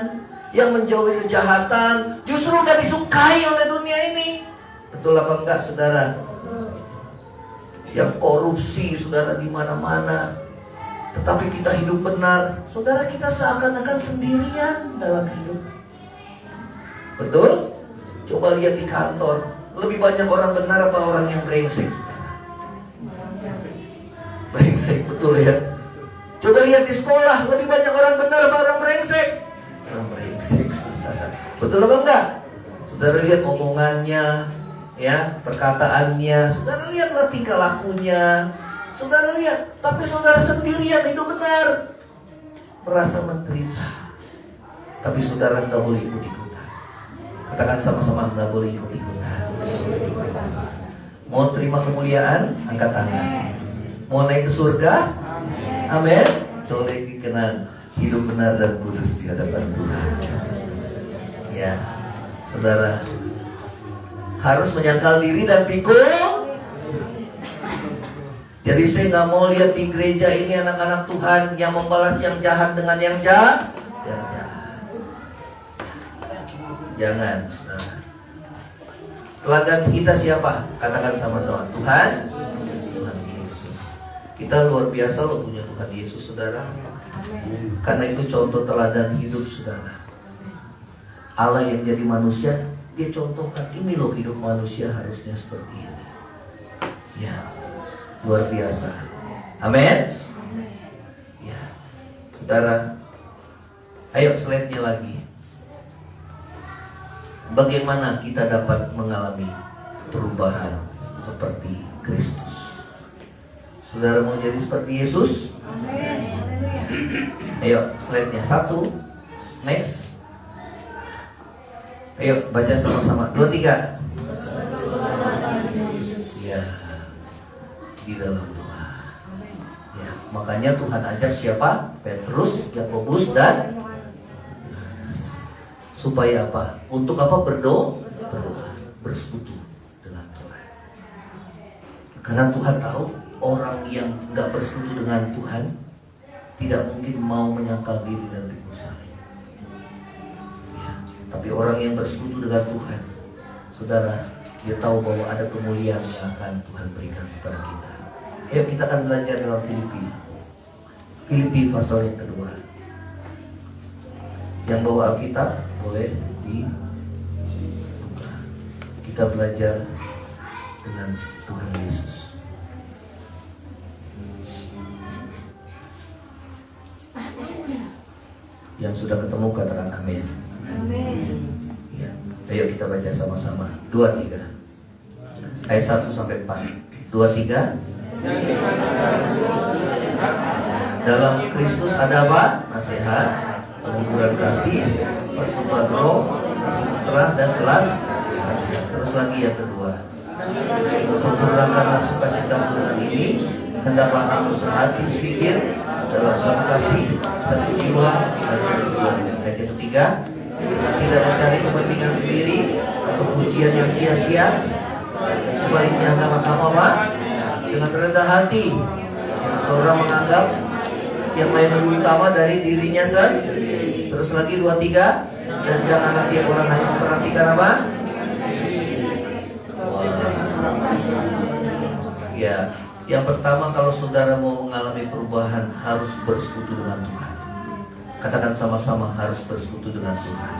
yang menjauhi kejahatan, justru nggak disukai oleh dunia ini. Betul apa enggak saudara? Yang korupsi saudara di mana-mana. Tetapi kita hidup benar, saudara, kita seakan-akan sendirian dalam hidup. Betul? Coba lihat di kantor, lebih banyak orang benar apa orang yang brengsek? Brengsek, betul ya? Coba lihat di sekolah, lebih banyak orang benar apa orang brengsek? Orang brengsek, saudara. Betul apa enggak? Saudara lihat omongannya, ya, perkataannya, saudara lihatlah tingkah lakunya. Saudara lihat, tapi saudara sendirian hidup benar, merasa menderita. Tapi saudara tidak boleh ikut-ikutan. Katakan sama-sama, tidak boleh ikut-ikutan. Mau terima kemuliaan, angkat tangan. Mau naik ke surga, amin. Colek kenal hidup benar dan kudus di hadapan Tuhan. Ya, saudara harus menyangkal diri dan pikul. Jadi saya nggak mau lihat di gereja ini anak-anak Tuhan yang membalas yang jahat dengan yang jahat. Jangan, saudara. Teladan kita siapa? Katakan sama-sama, Tuhan Yesus. Kita luar biasa loh punya Tuhan Yesus, saudara. Karena itu contoh teladan hidup, saudara. Allah yang jadi manusia, dia contohkan ini loh hidup manusia harusnya seperti ini. Ya. Luar biasa. Amin. Ya, saudara. Ayo slide-nya lagi. Bagaimana kita dapat mengalami perubahan seperti Kristus? Saudara mau jadi seperti Yesus? Amin. Ayo slide-nya 1. Next. Ayo baca sama-sama. 2, 3. Ya. Di dalam doa. Ya, makanya Tuhan ajak siapa? Petrus, Yakobus, dan Yohanes. Supaya apa? Untuk apa berdoa? Bersekutu dengan Tuhan. Karena Tuhan tahu orang yang nggak bersekutu dengan Tuhan tidak mungkin mau menyangkal diri dan pikul salib. Ya, tapi orang yang bersekutu dengan Tuhan, saudara, dia tahu bahwa ada kemuliaan yang akan Tuhan berikan kepada kita. Ayo kita akan belajar dalam Filipi pasal yang kedua. Yang bawa Alkitab boleh dibuka. Kita belajar dengan Tuhan Yesus. Yang sudah ketemu katakan amin. Ya. Ayo kita baca sama-sama. 2-3. Ayat 1 sampai 4. 2-3. Dalam Kristus ada apa? Nasihat, penghiburan kasih, persekutuan roh, kasih mesra dan belas kasihan. Terus lagi yang kedua. Untuk sempurnakanlah sukacita Tuhan ini, hendaklah kamu sehati sepikir dalam satu kasih, satu jiwa dan satu tujuan. Ayat yang ketiga, dengan tidak mencari kepentingan sendiri atau pujian yang sia-sia. Sebaliknya hendaklah kamu apa? Dengan rendah hati, yang seorang menganggap yang lain lebih utama dari dirinya sendiri. Terus lagi 2-3, dan janganlah tiap orang hanya memperhatikan apa? Ya, yang pertama kalau saudara mau mengalami perubahan harus bersekutu dengan Tuhan. Katakan sama-sama, harus bersekutu dengan Tuhan.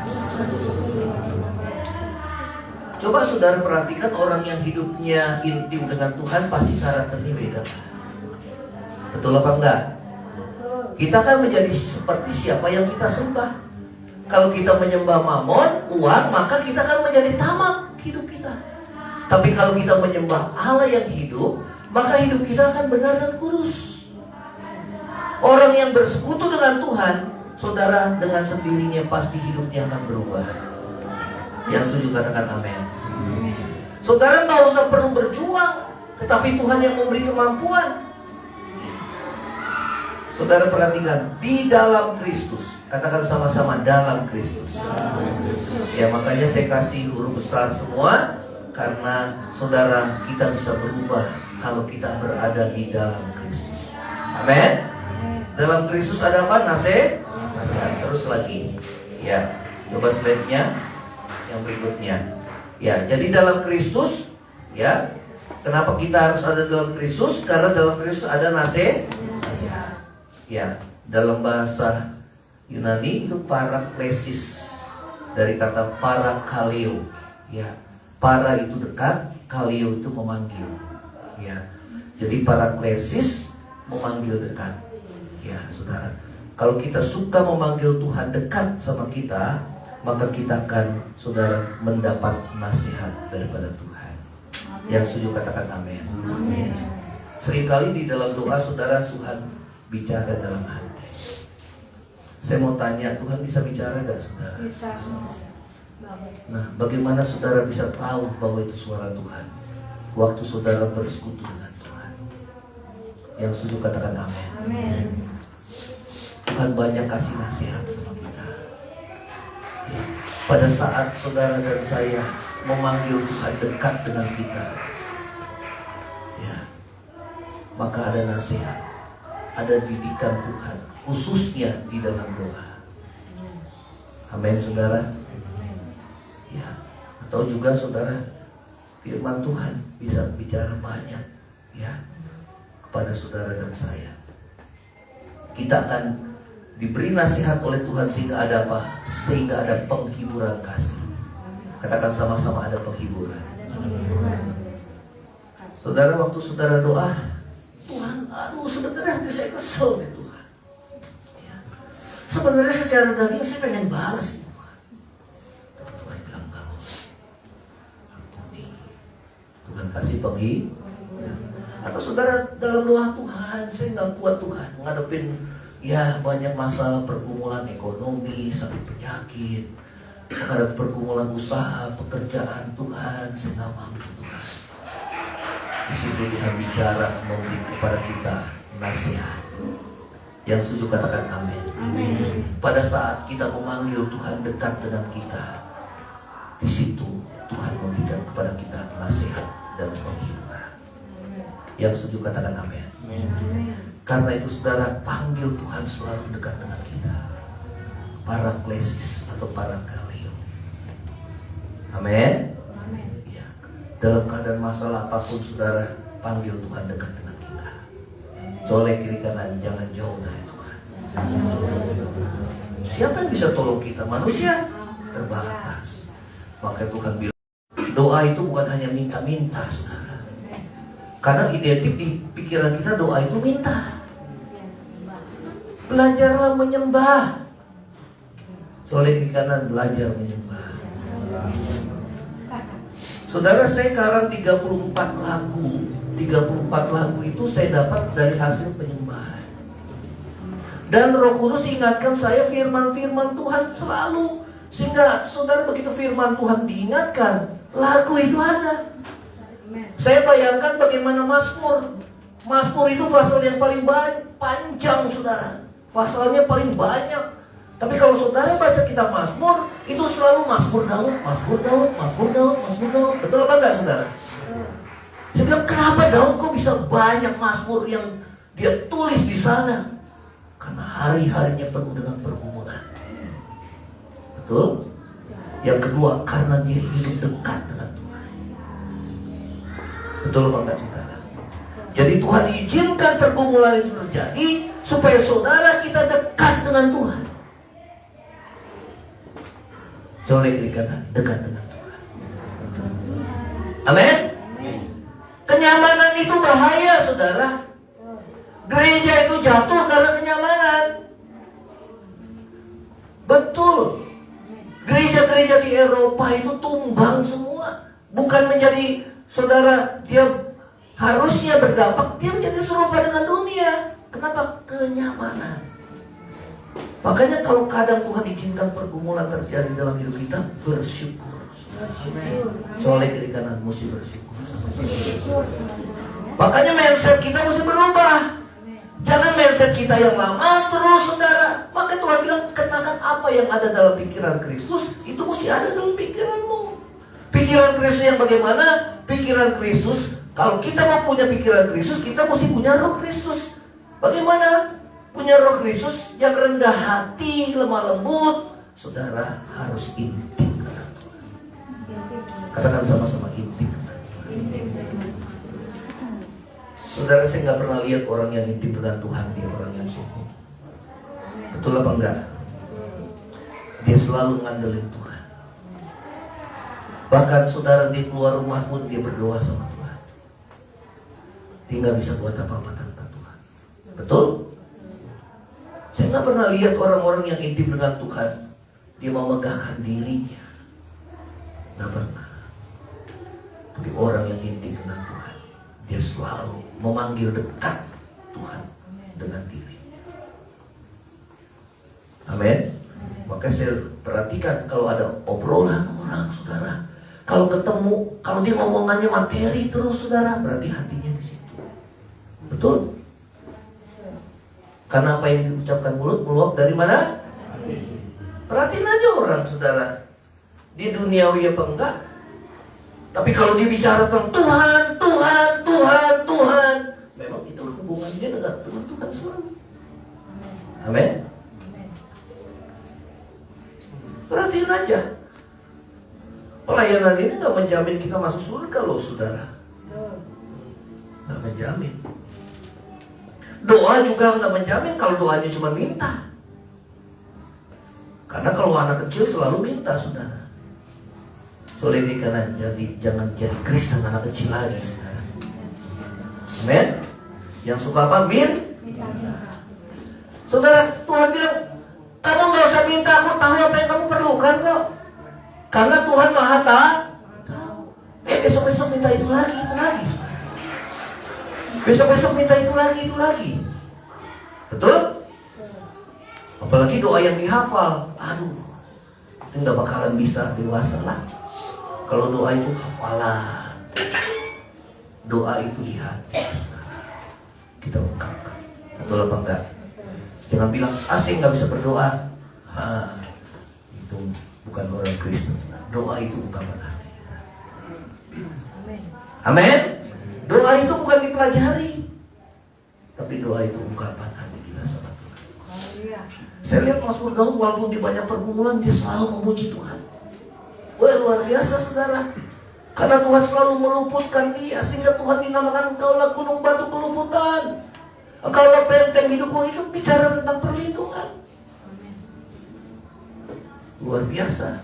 Coba saudara perhatikan orang yang hidupnya intim dengan Tuhan pasti karakternya beda. Betul apa enggak? Kita kan menjadi seperti siapa yang kita sembah. Kalau kita menyembah mamon, uang, maka kita kan menjadi tamak hidup kita. Tapi kalau kita menyembah Allah yang hidup, maka hidup kita akan benar dan kudus. Orang yang bersekutu dengan Tuhan, saudara, dengan sendirinya pasti hidupnya akan berubah. Yang setuju katakan amin. Saudara nggak usah perlu berjuang, tetapi Tuhan yang memberi kemampuan. Saudara perhatikan, di dalam Kristus. Katakan sama-sama, dalam Kristus. Ya, makanya saya kasih huruf besar semua, karena saudara, kita bisa berubah kalau kita berada di dalam Kristus. Amin. Dalam Kristus ada apa? Nasihat. Terus lagi. Ya, coba slide-nya yang berikutnya. Ya, jadi dalam Kristus, ya. Kenapa kita harus ada dalam Kristus? Karena dalam Kristus ada nasihat. Ya, dalam bahasa Yunani itu paraklesis, dari kata parakaleo. Ya, para itu dekat, kaleo itu memanggil. Ya, jadi paraklesis memanggil dekat. Ya, saudara, kalau kita suka memanggil Tuhan dekat sama kita, maka kita akan, saudara, mendapat nasihat daripada Tuhan. Yang setuju katakan amin. Seringkali di dalam doa, saudara, Tuhan bicara dalam hati. Saya mau tanya, Tuhan bisa bicara gak, saudara? Bisa. Nah, bagaimana saudara bisa tahu bahwa itu suara Tuhan? Waktu saudara bersekutu dengan Tuhan. Yang setuju katakan amin. Tuhan banyak kasih nasihat sama kita. Ya. Pada saat saudara dan saya memanggil Tuhan dekat dengan kita, ya, maka ada nasihat, ada didikan Tuhan, khususnya di dalam doa. Amin, saudara. Ya, atau juga saudara, firman Tuhan bisa bicara banyak, ya, kepada saudara dan saya. Kita akan diberi nasihat oleh Tuhan sehingga ada apa? Sehingga ada penghiburan kasih. Katakan sama-sama, ada penghiburan. Saudara, waktu saudara doa, Tuhan, aduh, sebenarnya hati saya kesel nih Tuhan. Ya. Sebenarnya secara daging saya pengen balas nih Tuhan. Tapi Tuhan bilang enggak boleh. Ampuni. Tuhan kasih penghiburan. Atau saudara dalam doa, Tuhan, saya nggak kuat Tuhan ngadepin, ya, banyak masalah, pergumulan ekonomi, sakit penyakit, ada pergumulan usaha, pekerjaan. Tuhan, saya nggak mampu Tuhan. Di situ Tuhan bicara, memberi kepada kita nasihat. Yang setuju katakan amin. Pada saat kita memanggil Tuhan dekat dengan kita, di situ Tuhan memberikan kepada kita nasihat dan penghiburan. Yang setuju katakan amin. Karena itu saudara, panggil Tuhan selalu dekat dengan kita. Paraklesis atau parakaleo. Amin. Ya. Dalam keadaan masalah apapun saudara, panggil Tuhan dekat dengan kita. Colek kiri kanan, jangan jauh dari Tuhan. Siapa yang bisa tolong kita? Manusia terbatas. Maka Tuhan bilang, doa itu bukan hanya minta-minta saudara. Karena identik di pikiran kita doa itu minta. Belajarlah menyembah. Soleh di kanan, belajar menyembah. Saudara, saya karang 34 lagu. 34 lagu itu saya dapat dari hasil penyembahan. Dan Roh Kudus ingatkan saya firman-firman Tuhan selalu. Sehingga saudara begitu firman Tuhan diingatkan, lagu itu ada. Saya bayangkan bagaimana Mazmur. Mazmur itu pasal yang paling panjang, saudara. Pasalnya paling banyak. Tapi kalau saudara baca kitab Mazmur, itu selalu Mazmur Daud, Mazmur Daud, Mazmur Daud, Mazmur Daud. Betul apa enggak, saudara? Saya bilang, kenapa Daud kok bisa banyak Mazmur yang dia tulis di sana? Karena hari-harinya penuh dengan pergumulan. Betul? Yang kedua, karena dia hidup dekat dengan Tuhan. Betul apa enggak, saudara? Jadi Tuhan izinkan pergumulan itu terjadi supaya saudara kita dekat dengan Tuhan. Coba kiri kanan, dekat dengan Tuhan. Amin. Kenyamanan itu bahaya, saudara. Gereja itu jatuh karena kenyamanan. Betul. Gereja-gereja di Eropa itu tumbang semua. Bukan menjadi, saudara, dia harusnya berdampak, dia menjadi serupa dengan dunia. Kenapa? Kenyamanan. Makanya kalau kadang Tuhan izinkan pergumulan terjadi dalam hidup kita, bersyukur. Soalnya kiri kanan mesti bersyukur. Makanya mindset kita mesti berubah. Jangan mindset kita yang lama terus, saudara. Maka Tuhan bilang, kenakan apa yang ada dalam pikiran Kristus, itu mesti ada dalam pikiranmu. Pikiran Kristus yang bagaimana? Pikiran Kristus, kalau kita mau punya pikiran Kristus, kita mesti punya Roh Kristus. Bagaimana? Punya Roh Kristus yang rendah hati, lemah lembut. Saudara harus intim dengan Tuhan. Katakan sama-sama, intim dengan Tuhan. Saudara, saya nggak pernah lihat orang yang intim dengan Tuhan, dia orang yang sombong. Betul apa enggak? Dia selalu ngandelin Tuhan. Bahkan saudara di keluar rumah pun dia berdoa sama Tuhan. Dia nggak bisa buat apa-apa tanpa Tuhan. Betul? Saya nggak pernah lihat orang-orang yang intim dengan Tuhan, dia mau megahkan dirinya. Nggak pernah. Tapi orang yang intim dengan Tuhan, dia selalu memanggil dekat Tuhan dengan dirinya. Amin. Maka saya perhatikan kalau ada obrolan orang, saudara, kalau ketemu, kalau dia ngomongannya materi terus, saudara, berarti hatinya di situ. Betul? Karena apa yang diucapkan mulut meluap dari mana? Perhatiin aja orang, saudara. Di duniawi apa enggak? Tapi kalau dia bicara tentang Tuhan, Tuhan, Tuhan, Tuhan, memang itu hubungannya dengan Tuhan selalu. Amin. Perhatiin aja. Pelayanan ini gak menjamin kita masuk surga loh, saudara. Gak menjamin. Doa juga nggak menjamin kalau doanya cuma minta. Karena kalau anak kecil selalu minta, saudara. Soalnya ini karena jangan jadi Kristen anak kecil lagi, saudara. Amin. Yang suka apa? Saudara, Tuhan bilang, kamu nggak usah minta, aku tahu apa yang kamu perlukan kok. Karena Tuhan Maha Tahu. Besok-besok minta itu lagi, saudara. Besok-besok minta itu lagi. Betul? Apalagi doa yang dihafal. Aduh, nggak bakalan bisa dewasa lah. Kalau doa itu hafalan, doa itu di hati, kita ungkapkan. Betul apa enggak? Jangan bilang, saya nggak bisa berdoa. Itu bukan orang Kristen. Doa itu ungkapan hati. Amin. Doa itu bukan dipelajari, tapi doa itu ungkapan hati kita sama Tuhan. Saya lihat Mazmur Daud walaupun di banyak pergumulan, dia selalu memuji Tuhan. Wah, luar biasa, saudara. Karena Tuhan selalu meluputkan dia, sehingga Tuhan dinamakan engkaulah gunung batu peluputan. Engkaulah benteng hidupku. Itu bicara tentang perlindungan. Luar biasa.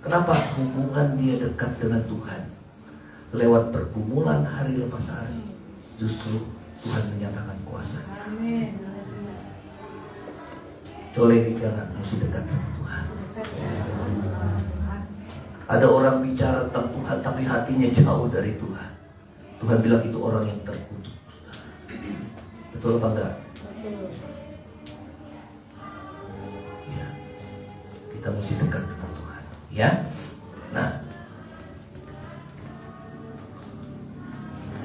Kenapa? Hubungan dia dekat dengan Tuhan lewat pergumulan hari lepas hari, justru Tuhan menyatakan kuasa-Nya. Colek jangan mesti dekat sama Tuhan. Ada orang bicara tentang Tuhan tapi hatinya jauh dari Tuhan. Tuhan bilang itu orang yang terkutuk. Betul apa enggak? Ya. Kita mesti dekat dengan Tuhan, ya. Nah,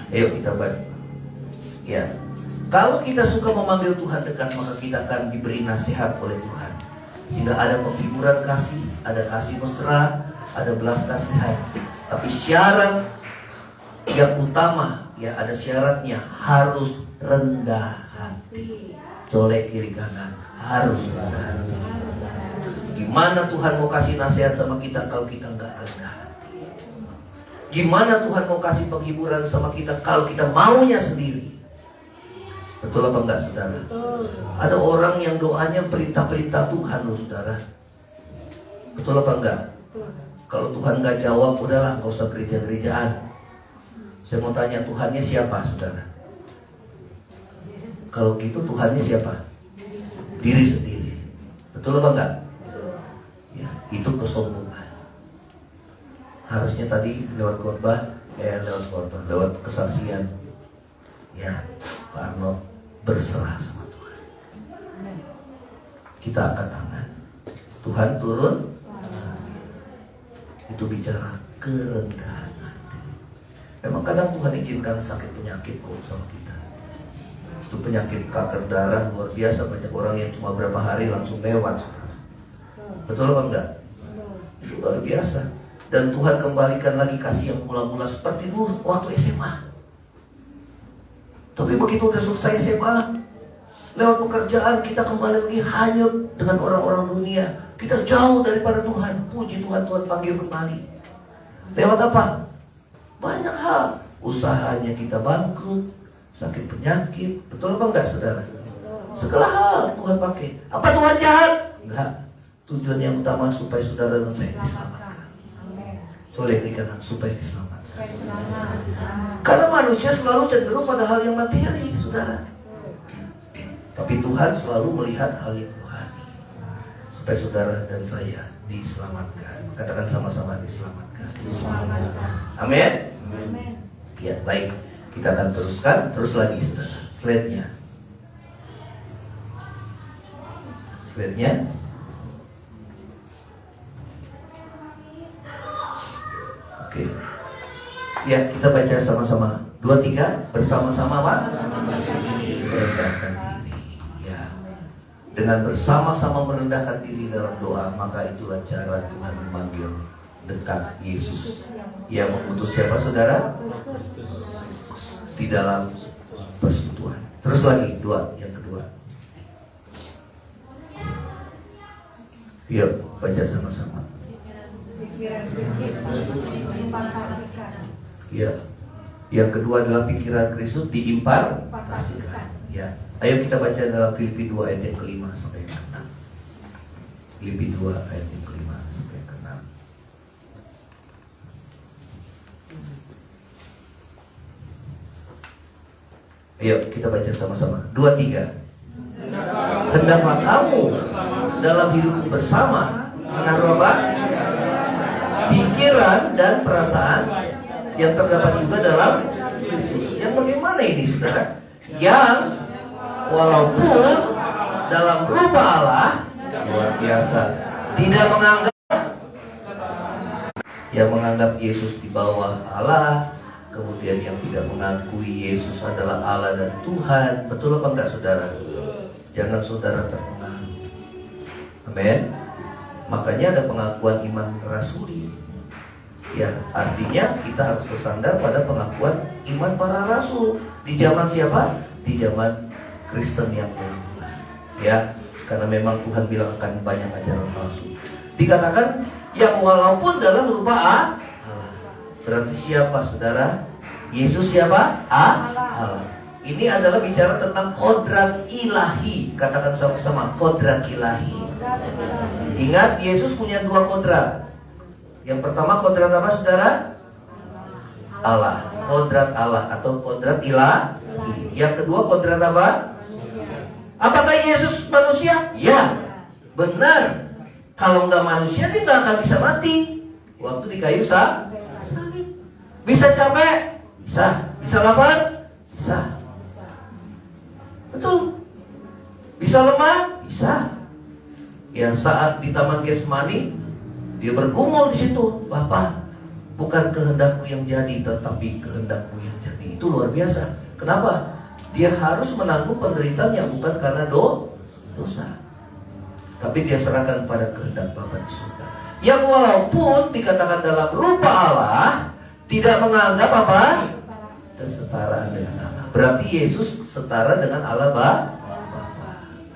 ayo kita balik. Ya, kalau kita suka memanggil Tuhan dekat, maka kita akan diberi nasihat oleh Tuhan, sehingga ada penghiburan kasih, ada kasih mesra, ada belas kasihan. Tapi syarat yang utama, ya ada syaratnya, harus rendah hati. Colek kiri kanan, harus rendah hati. Gimana Tuhan mau kasih nasihat sama kita kalau kita nggak rendah hati? Gimana Tuhan mau kasih penghiburan sama kita kalau kita maunya sendiri? Betul apa enggak, saudara? Betul. Ada orang yang doanya perintah-perintah Tuhan loh, saudara. Betul apa enggak? Betul. Kalau Tuhan nggak jawab, udahlah, nggak usah gereja-gerejaan. Saya mau tanya, Tuhannya siapa, saudara? Kalau gitu Tuhannya siapa? Diri sendiri. Betul apa enggak? Betul. Ya, itu kesombongan. Harusnya tadi lewat khotbah, lewat kesaksian, ya, Pak Arnold berserah sama Tuhan. Kita angkat tangan, Tuhan turun. Itu bicara kerendahan hati. Memang kadang Tuhan izinkan sakit penyakit kok sama kita. Itu penyakit kanker darah luar biasa, banyak orang yang cuma berapa hari langsung lewat. Betul apa enggak? Itu luar biasa. Dan Tuhan kembalikan lagi kasih yang mula-mula seperti dulu waktu SMA. Tapi begitu udah selesai SMA, lewat pekerjaan kita kembali lagi hanyut dengan orang-orang dunia. Kita jauh daripada Tuhan. Puji Tuhan, Tuhan panggil kembali. Lewat apa? Banyak hal. Usahanya kita bangkrut, sakit penyakit. Betul apa enggak, saudara? Segala hal Tuhan pakai. Apa Tuhan jahat? Enggak. Tujuan yang utama supaya saudara dan saya diselamatkan. Colek di kanan, supaya diselamatkan. Karena manusia selalu cenderung pada hal yang materi, saudara. Tapi Tuhan selalu melihat hal yang rohani, supaya saudara dan saya diselamatkan. Katakan sama-sama, diselamatkan. Amin. Ya, baik. Kita akan teruskan. Terus lagi, saudara. Slide-nya. Oke. Ya, kita baca sama-sama. 2, 3, bersama-sama, Pak. Merendahkan diri. Ya. Dengan bersama-sama merendahkan diri dalam doa, maka itulah cara Tuhan memanggil dekat Yesus. Yang mengutus siapa, saudara? Kristus. Di dalam persekutuan. Terus lagi, 2, yang kedua. Yuk, baca sama-sama. Ya. Yang kedua adalah pikiran Kristus diimpartasikan. Ya. Ayo kita baca dalam Filipi 2 ayat yang ke-5 sampai yang ke-6. Filipi 2 ayat yang ke-5 sampai yang ke-6. Ayo kita baca sama-sama. 2, 3. Hendaklah kamu dalam hidup bersama menaruh apa? Pikiran dan perasaan yang terdapat juga dalam Kristus. Yang bagaimana ini, saudara? Yang walaupun dalam rupa Allah, luar biasa, tidak menganggap Yesus di bawah Allah, kemudian yang tidak mengakui Yesus adalah Allah dan Tuhan. Betul apa enggak, saudara? Jangan saudara terpengaruh. Amin. Makanya ada pengakuan iman rasuli. Ya, artinya kita harus bersandar pada pengakuan iman para rasul. Di zaman siapa? Di zaman Kristen yang kedua. Ya, karena memang Tuhan bilang akan banyak ajaran palsu. Dikatakan yang walaupun dalam rupa Allah. Berarti siapa, saudara? Yesus siapa? Allah. Ini adalah bicara tentang kodrat ilahi. Katakan sama-sama, kodrat ilahi. Ingat, Yesus punya 2 kodrat. Yang pertama kodrat apa, saudara? Allah. Kodrat Allah atau kodrat ilahi. Yang kedua kodrat apa? Apakah Yesus manusia? Ya, benar. Kalau nggak manusia dia nggak akan bisa mati. Waktu di kayu salib. Bisa capek? Bisa. Bisa lapar? Bisa. Betul. Bisa lemah? Bisa. Ya, saat di Taman Getsemani dia bergumul di situ, Bapa, bukan kehendakku yang jadi, tetapi kehendakmu yang jadi. Itu luar biasa. Kenapa? Dia harus menanggung penderitaan yang bukan karena dosa, tapi dia serahkan pada kehendak Bapa di surga. Yang walaupun dikatakan dalam rupa Allah, tidak menganggap apa? Kesetaraan dengan Allah. Berarti Yesus setara dengan Allah Bapa.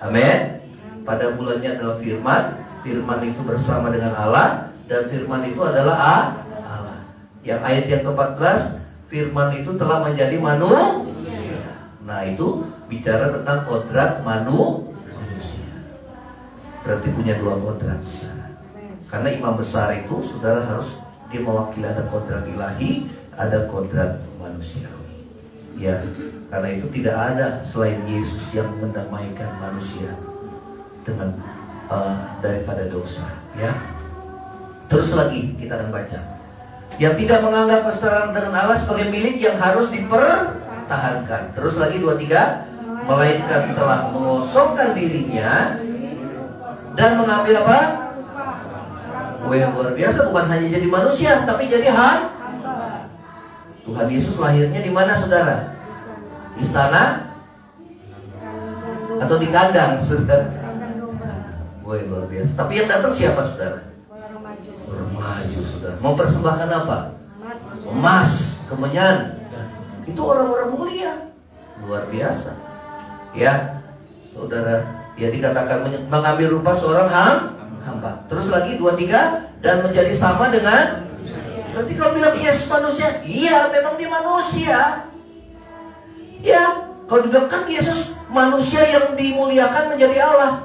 Amin. Pada mulanya adalah firman. Firman itu bersama dengan Allah, dan firman itu adalah Allah. Yang ayat yang ke-14, firman itu telah menjadi manusia. Nah, itu bicara tentang kodrat manusia. Berarti punya dua kodrat, saudara. Karena imam besar itu, saudara, harus dia mewakili ada kodrat ilahi, ada kodrat manusiawi. Ya, karena itu tidak ada selain Yesus yang mendamaikan manusia dengan daripada dosa, ya. Terus lagi kita akan baca. Yang tidak menganggap kesetaraan dengan Allah sebagai milik yang harus dipertahankan. Terus lagi 23, melainkan telah mengosongkan dirinya dan mengambil apa? Luar biasa, bukan hanya jadi manusia tapi jadi hamba. Tuhan Yesus lahirnya di mana, saudara? Istana atau di kandang, saudara? Luar biasa. Tapi yang datang siapa, saudara? Orang maju, saudara. Mau persembahkan apa? Emas, kemenyan. Itu orang-orang mulia. Luar biasa. Ya, saudara. Ya, dikatakan mengambil rupa seorang hamba. Terus lagi 23, dan menjadi sama dengan. Berarti kalau bilang Yesus manusia, iya, memang dia manusia. Ya, kalau dibilang kan Yesus manusia yang dimuliakan menjadi Allah.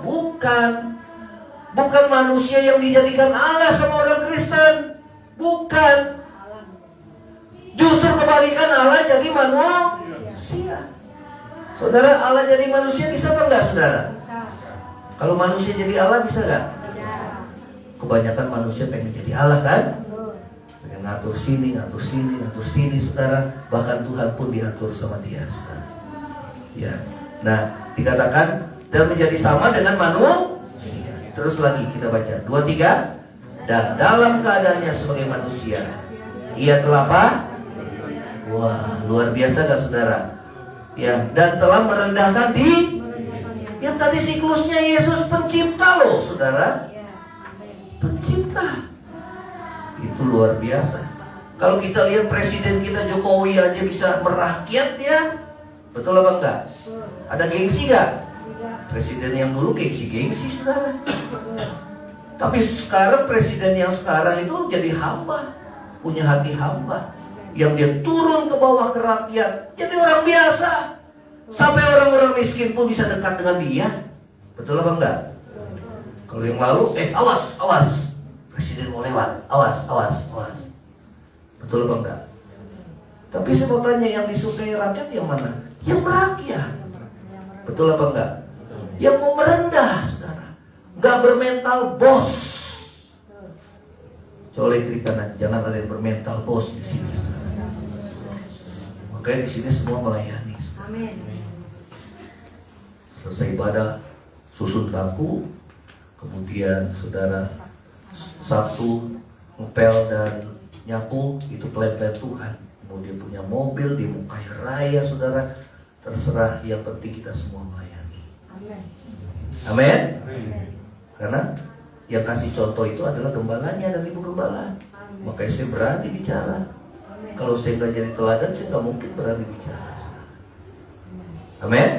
Bukan manusia yang dijadikan Allah sama orang Kristen. Bukan. Justru kebalikan, Allah jadi manusia. Saudara, Allah jadi manusia bisa apa enggak, saudara? Kalau manusia jadi Allah bisa enggak? Kebanyakan manusia pengen jadi Allah, kan? Pengen ngatur sini, saudara. Bahkan Tuhan pun diatur sama dia, saudara. Ya. Nah, dikatakan dan menjadi sama dengan manusia. Terus lagi kita baca 23, dan dalam keadaannya sebagai manusia ia telah apa? Wah, luar biasa gak, saudara? Ya, dan telah merendahkan di. Yang tadi siklusnya Yesus pencipta loh, saudara. Pencipta. Itu luar biasa. Kalau kita lihat presiden kita Jokowi aja bisa merakyat, ya. Betul apa enggak? Ada gengsi gak? Presiden yang dulu gengsi, saudara. Tapi sekarang presiden yang sekarang itu jadi hamba, punya hati hamba, yang dia turun ke bawah ke rakyat, jadi orang biasa. Sampai orang-orang miskin pun bisa dekat dengan dia. Betul apa enggak? Kalau yang lalu, awas, presiden mau lewat, awas. Betul apa enggak? Tapi saya mau tanya, yang disukai rakyat yang mana? Yang merakyat. Betul apa enggak? Yang mau merendah, saudara. Gak bermental bos. Colek kiri kanan, jangan ada yang bermental bos di sini, saudara. Makanya di sini semua melayani, saudara. Amin. Selesai ibadah, susun bangku, kemudian saudara satu ngepel dan nyapu, itu plan-plan Tuhan. Kemudian punya mobil, di muka raya, saudara. Terserah, yang penting kita semua melayani. Amin. Karena yang kasih contoh itu adalah gembalanya dan ibu gembala. Makanya saya berani bicara. Kalau saya nggak jadi teladan, saya nggak mungkin berani bicara. Amin.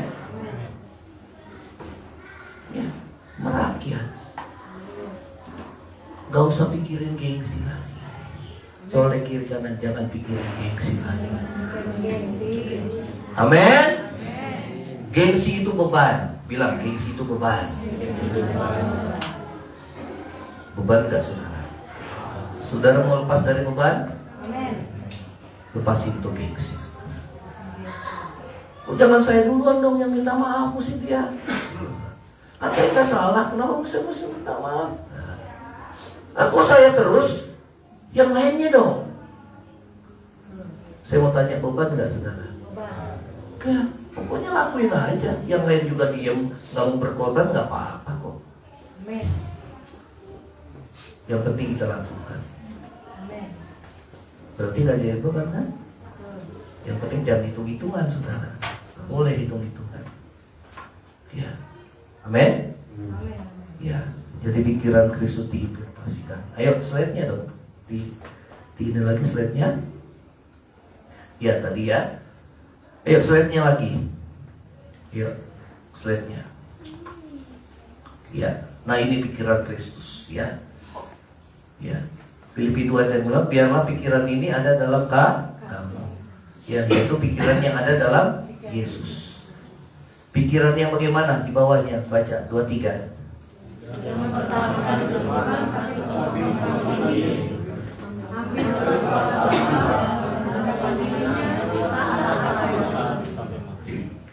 Ya, merakyat. Gak usah pikirin gengsi lagi. Colek kiri kanan, jangan pikirin gengsi lagi. Amin. Gengsi itu beban. Bilang gengsi itu beban. Beban gak, saudara? Saudara mau lepas dari beban? Lepasin tuh gengsi. Oh, jangan saya duluan dong yang minta maaf, mesti dia. Kan saya nggak salah, kenapa mesti minta maaf? Aku saya terus, yang lainnya dong. Saya mau tanya, beban nggak saudara? Ya, pokoknya lakuin aja. Yang lain juga diam, nggak mau berkorban, nggak apa-apa kok. Yang penting kita lakukan. Berarti nggak jadi beban kan? Yang penting jangan hitung-hitungan saudara. Boleh hitung-hitungan. Ya, amin. Ya, jadi pikiran Kristus diimplementasikan. Ayo slide-nya dong. Di ini lagi slide-nya. Ya tadi ya. Ayo slide-nya lagi. Yuk, slide-nya. Ya, nah ini pikiran Kristus ya. Ya. Filipi 2 ayat 5, biarlah pikiran ini ada dalam kamu. Ya, yaitu pikiran yang ada dalam Yesus. Pikiran yang bagaimana? Di bawahnya baca 2-3.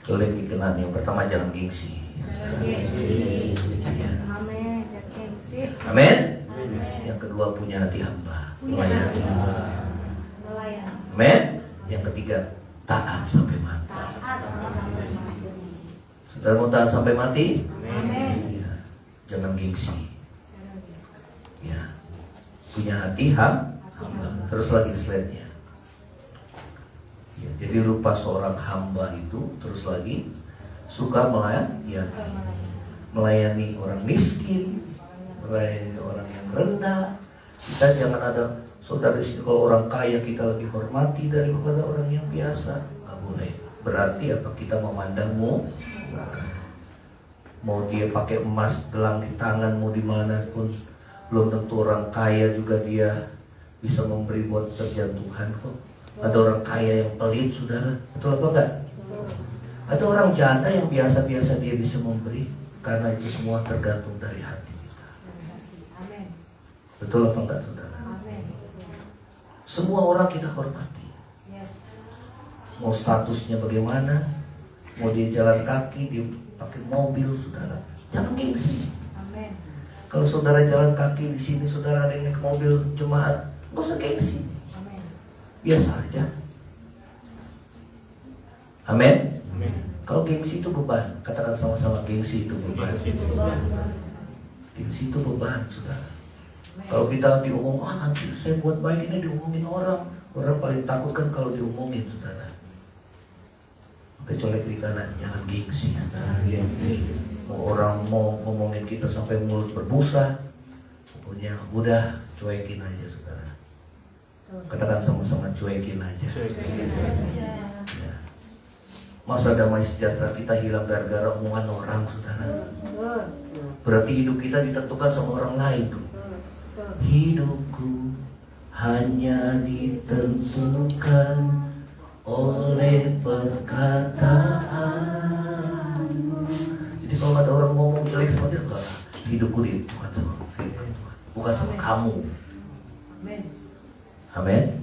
Boleh dikenan. Yang pertama jangan gengsi. Amin. Yang kedua punya hati hamba, melayani. Amin. Yang ketiga taat sampai mati. Saudara mau taat sampai mati? Ya. Jangan gengsi. Ya. Punya hati hamba. Terus lagi slide-nya. Ya, jadi rupa seorang hamba itu terus lagi suka melayani orang miskin, melayani orang yang rendah. Kita jangan ada saudara istri, kalau orang kaya kita lebih hormati daripada orang yang biasa. Nggak boleh. Berarti apa? Kita memandangmu, mau dia pakai emas gelang di tangan, mau dimanapun, belum tentu orang kaya juga dia bisa memberi buat kerjaan Tuhan kok. Ada orang kaya yang pelit saudara, betul apa enggak? Ada orang janda yang biasa-biasa dia bisa memberi, karena itu semua tergantung dari hati kita. Betul apa enggak saudara? Semua orang kita hormati. Mau statusnya bagaimana, mau dia jalan kaki, dia pakai mobil saudara, jangan gengsi. Kalau saudara jalan kaki di sini, saudara ada yang naik mobil jemaat, nggak usah gengsi. Biasa aja. Amin. Kalau gengsi itu beban, katakan sama-sama, gengsi itu beban. Gengsi itu beban, saudara. Kalau kita diomong, nanti saya buat baik ini diomongin orang. Orang paling takut kan kalau diomongin, saudara. Oke, colek di kanan, jangan gengsi, saudara. Orang mau ngomongin kita sampai mulut berbusa, pokoknya udah cuekin aja, saudara. Katakan sama-sama, cuekin aja. Ya. Masa damai sejahtera kita hilang gara-gara omongan orang, saudara. Berarti hidup kita ditentukan sama orang lain. Hidupku hanya ditentukan oleh perkataan. Jadi kalau ada orang ngomong jelek sama dia, enggak, hidupku ditentukan sama firman Tuhan, bukan sama kamu. Amin.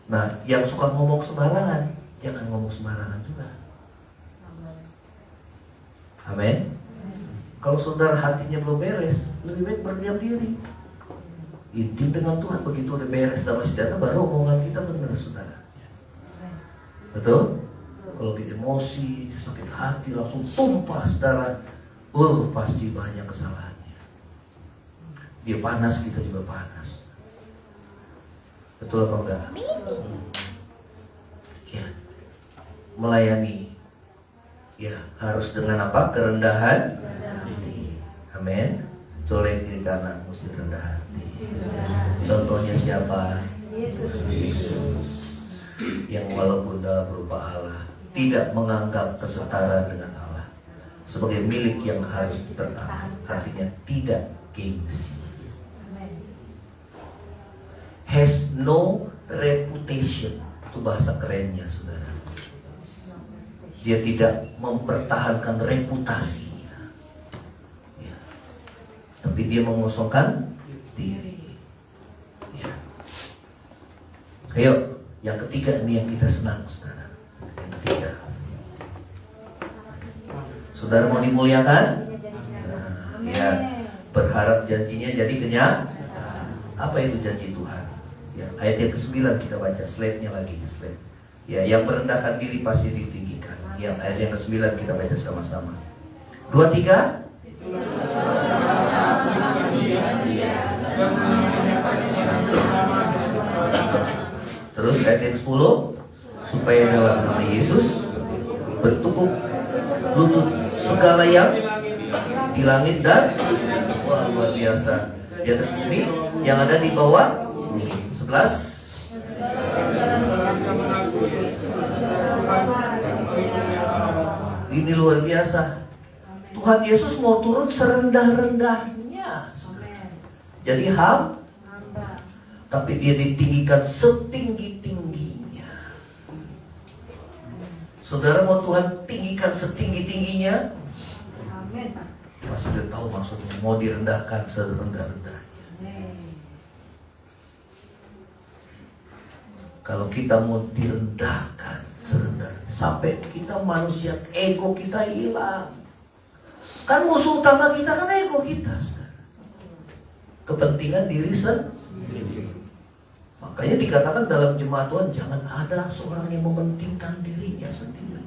Nah, yang suka ngomong sembarangan, jangan ngomong sembarangan juga. Amin. Kalau saudara hatinya belum beres, lebih baik berdiam diri. Intim dengan Tuhan, begitu udah beres damai sejahtera, baru omongan kita benar, saudara. Betul? Kalau kita emosi, sakit hati, langsung tumpah saudara, pasti banyak kesalahannya. Dia panas, kita juga panas. Betul apa enggak? Ya. Melayani. Ya, harus dengan apa? Kerendahan hati. Amin. Colek kiri kanan, mesti rendah hati. Contohnya siapa? Yesus. Yang walaupun dalam rupa Allah, tidak menganggap kesetaraan dengan Allah sebagai milik yang harus dipertahankan. Artinya tidak gengsi. Has no reputation. Itu bahasa kerennya, saudara. Dia tidak mempertahankan reputasinya, ya. Tapi dia mengosongkan diri, ya. Ayo, yang ketiga ini yang kita senang, saudara. Yang ketiga, saudara mau dimuliakan? Nah, ya, berharap janjinya jadi kenyang. Apa itu janji Tuhan? Ya, ayat yang ke-9 kita baca, slide-nya lagi, slide. Ya, yang merendahkan diri pasti ditinggikan. Yang ayat yang ke-9 kita baca sama-sama. 2, 3. Terus ayat yang 10, supaya dalam nama Yesus bertukuk lutut segala yang di langit dan luar biasa di atas bumi, yang ada di bawah bumi. 11. Ini luar biasa. Tuhan Yesus mau turun serendah-rendahnya. Jadi tapi dia ditinggikan setinggi-tingginya. Saudara mau Tuhan tinggikan setinggi-tingginya? Masih udah tahu maksudnya, mau direndahkan serendah-rendahnya. Kalau kita mau direndahkan serendah, sampai kita manusia, ego kita hilang. Kan musuh utama kita kan ego kita, saudara. Kepentingan diri sendiri. Makanya dikatakan dalam jemaat Tuhan, jangan ada seorang yang mementingkan dirinya sendiri.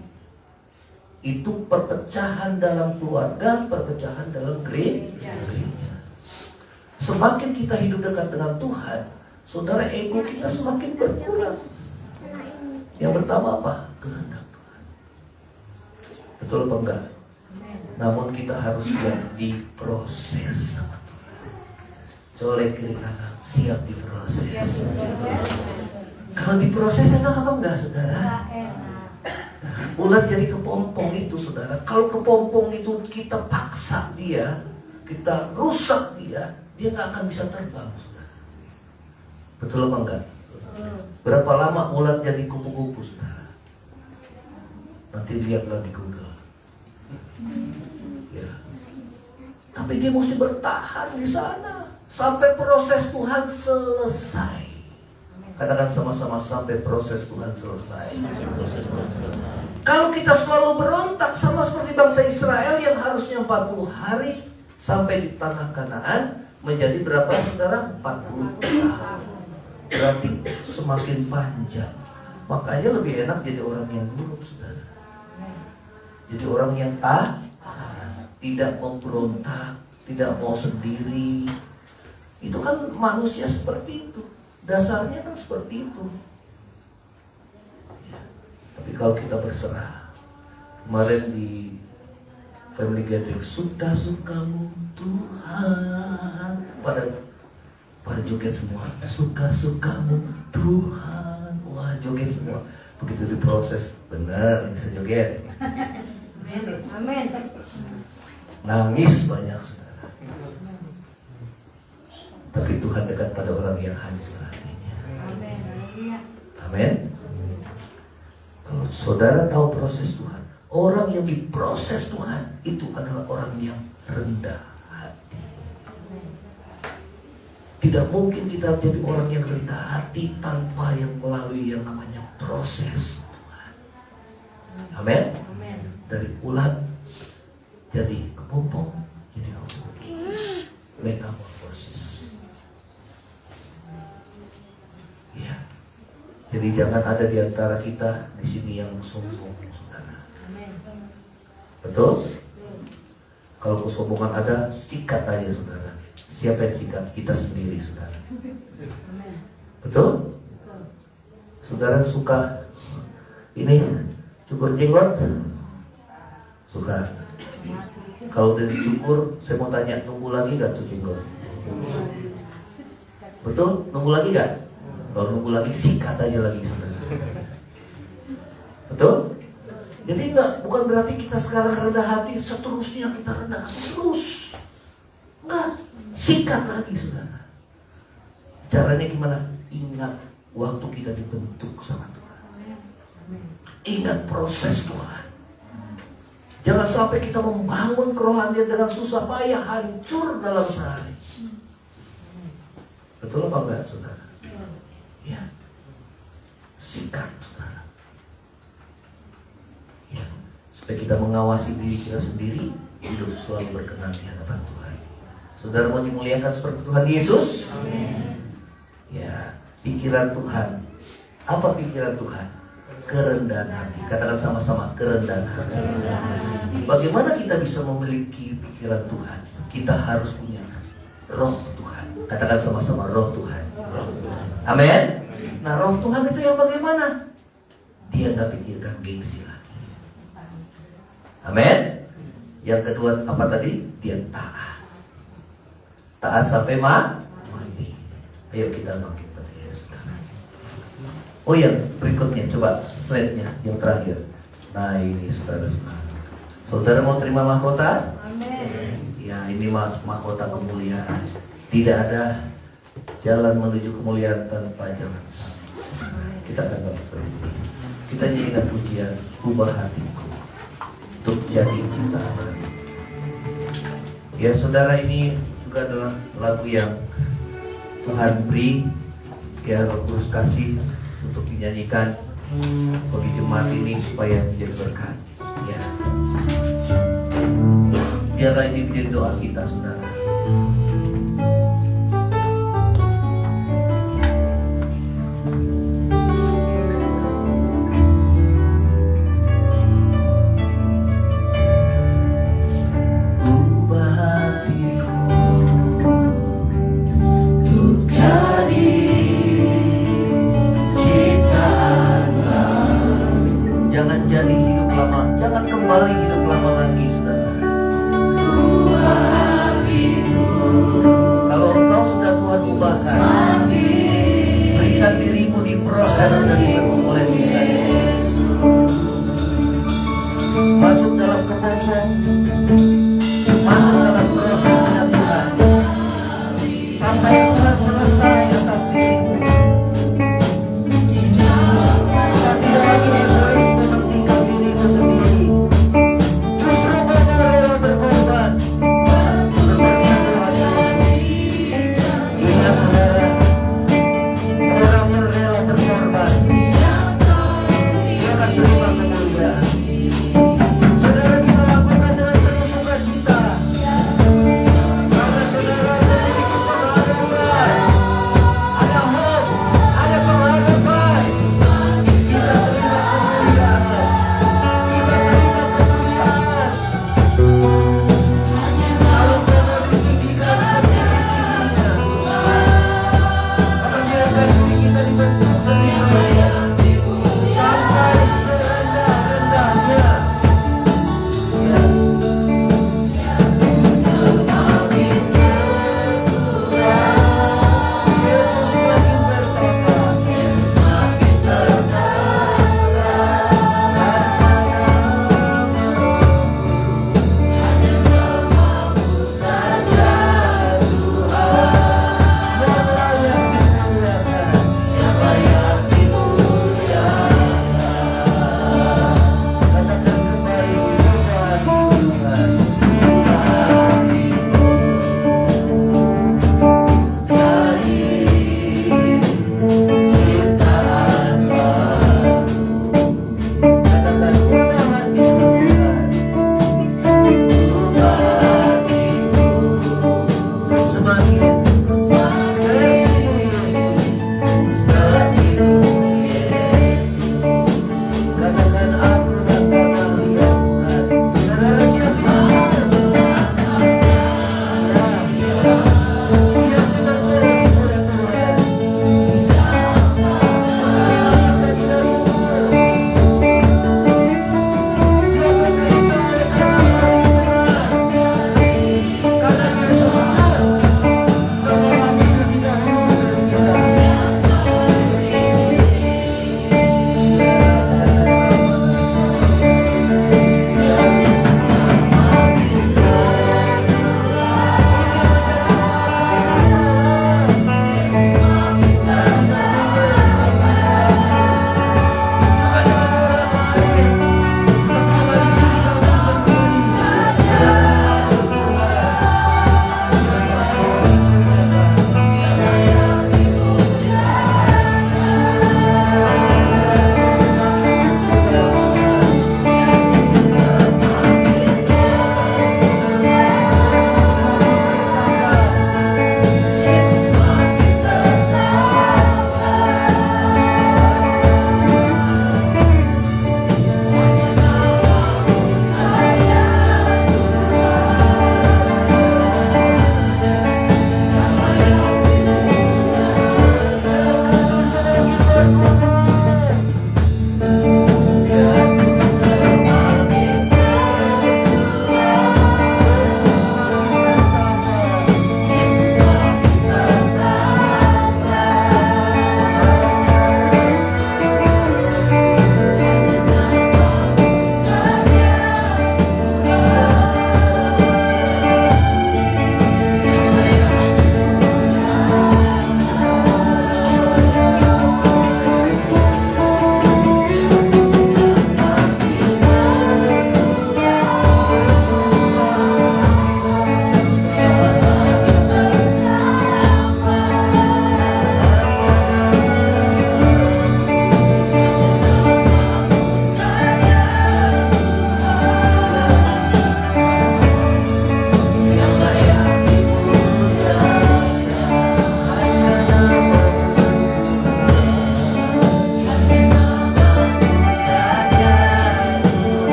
Itu perpecahan dalam keluarga, perpecahan dalam gereja. Semakin kita hidup dekat dengan Tuhan, saudara, ego kita semakin berkurang. Yang pertama apa? Kehendak Tuhan. Betul apa enggak? Namun kita harus diproses sama Tuhan. Colek kiri kanan, siap diproses. Kalau diproses enak apa enggak, saudara? Ulat jadi kepompong itu, saudara. Kalau kepompong itu kita paksa dia, kita rusak dia nggak akan bisa terbang, saudara. Betul apa enggak? Berapa lama ulat jadi kupu-kupu, saudara? Nanti lihatlah di Google. Ya. Tapi dia mesti bertahan di sana sampai proses Tuhan selesai. Katakan sama-sama, sampai proses Tuhan selesai. Kalau kita selalu berontak, sama seperti bangsa Israel yang harusnya 40 hari sampai di tanah Kanaan, menjadi berapa, saudara? 40 tahun. Berarti semakin panjang. Makanya lebih enak jadi orang yang nurut, saudara. Jadi orang yang taat, tidak memberontak, tidak mau sendiri. Itu kan manusia seperti itu. Dasarnya kan seperti itu. Ya. Tapi kalau kita berserah, kemarin di family gathering, suka-sukamu Tuhan, pada joget semua, suka-sukamu Tuhan, wah joget semua. Begitu diproses, benar bisa joget.
Amin.
Nangis banyak, saudara. Tapi Tuhan dekat pada orang yang hancur hatinya. Amin. Kalau saudara tahu proses Tuhan, orang yang diproses Tuhan itu adalah orang yang rendah hati. Tidak mungkin kita jadi orang yang rendah hati tanpa yang melalui yang namanya proses Tuhan. Amin. Dari ulat jadi kepompong, jadi metamorfosis. Ya. Jadi jangan ada di antara kita di sini yang sombong, saudara. Betul? Kalau kesombongan ada, sikat aja, saudara. Siapa yang sikat? Kita sendiri, saudara. Betul? Saudara suka ini cukur jenggot? Suka. Kalau udah dicukur, saya mau tanya, nunggu lagi gak tuh jenggot? Betul? Nunggu lagi gak? Kalau nunggu lagi, sikat aja lagi, saudara. Betul? Jadi bukan berarti kita sekarang rendah hati, seterusnya kita rendah hati terus. Enggak, sikat lagi, saudara. Caranya gimana? Ingat waktu kita dibentuk sama Tuhan. Ingat proses Tuhan. Jangan sampai kita membangun kerohanian dengan susah payah, hancur dalam sehari. Betul apa enggak, saudara? Ya. sikap, saudara. Ya, supaya kita mengawasi diri kita sendiri, hidup selalu berkenan di hadapan Tuhan. Saudara mau dimuliakan seperti Tuhan Yesus? Amin. Ya, pikiran Tuhan. Apa pikiran Tuhan? Kerendahan hati. Katakan sama-sama, kerendahan hati. Bagaimana kita bisa memiliki pikiran Tuhan? Kita harus punya roh Tuhan. Katakan sama-sama, roh Tuhan. Amin. Nah, roh Tuhan itu yang bagaimana? Dia gak pikirkan gengsi lagi. Amin. Yang kedua apa tadi? Dia taat. Taat sampai mati. Ayo kita bangkit pada Yesus. Oh yang berikutnya, coba slide-nya yang terakhir. Nah ini saudara-saudara. Saudara mau terima mahkota?
Amin.
Ya ini mahkota kemuliaan. Tidak ada jalan menuju kemuliaan tanpa jalan sama. Kita akan berdiri. Kita nyanyikan pujian ubah hatiku untuk jadi ciptaan baru. Ya saudara, ini juga adalah lagu yang Tuhan beri, ya Roh Kudus kasih untuk dinyanyikan bagi jemaat ini supaya menjadi berkat. Ya, biarlah ini menjadi doa kita, saudara. Kembali hidup lama lagi, saudara. Kalau engkau sudah Tuhan ubahkan, berikan dirimu di proses dan bertemu oleh Tuhan. Masuk dalam kebaikan, masuk dalam prosesnya Tuhan, sampai Tuhan selesai atas dirimu. Tidak lagi egois mementingkan dirimu sendiri. Justru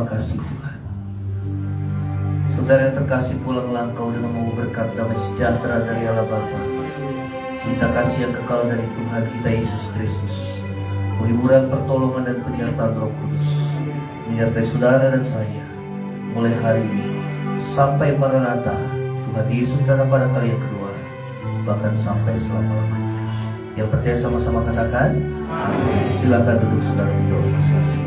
Terima kasih Tuhan. Saudara yang terkasih, pulanglah engkau dengan membawa berkat damai sejahtera dari Allah Bapa, cinta kasih yang kekal dari Tuhan kita Yesus Kristus, penghiburan, pertolongan dan penyertaan Roh Kudus menyertai saudara dan saya mulai hari ini sampai Maranatha Tuhan Yesus datang pada kali yang kedua, bahkan sampai selama-lamanya. Yang percaya sama-sama katakan amin. Silakan duduk saudara, berdoa masing-masing.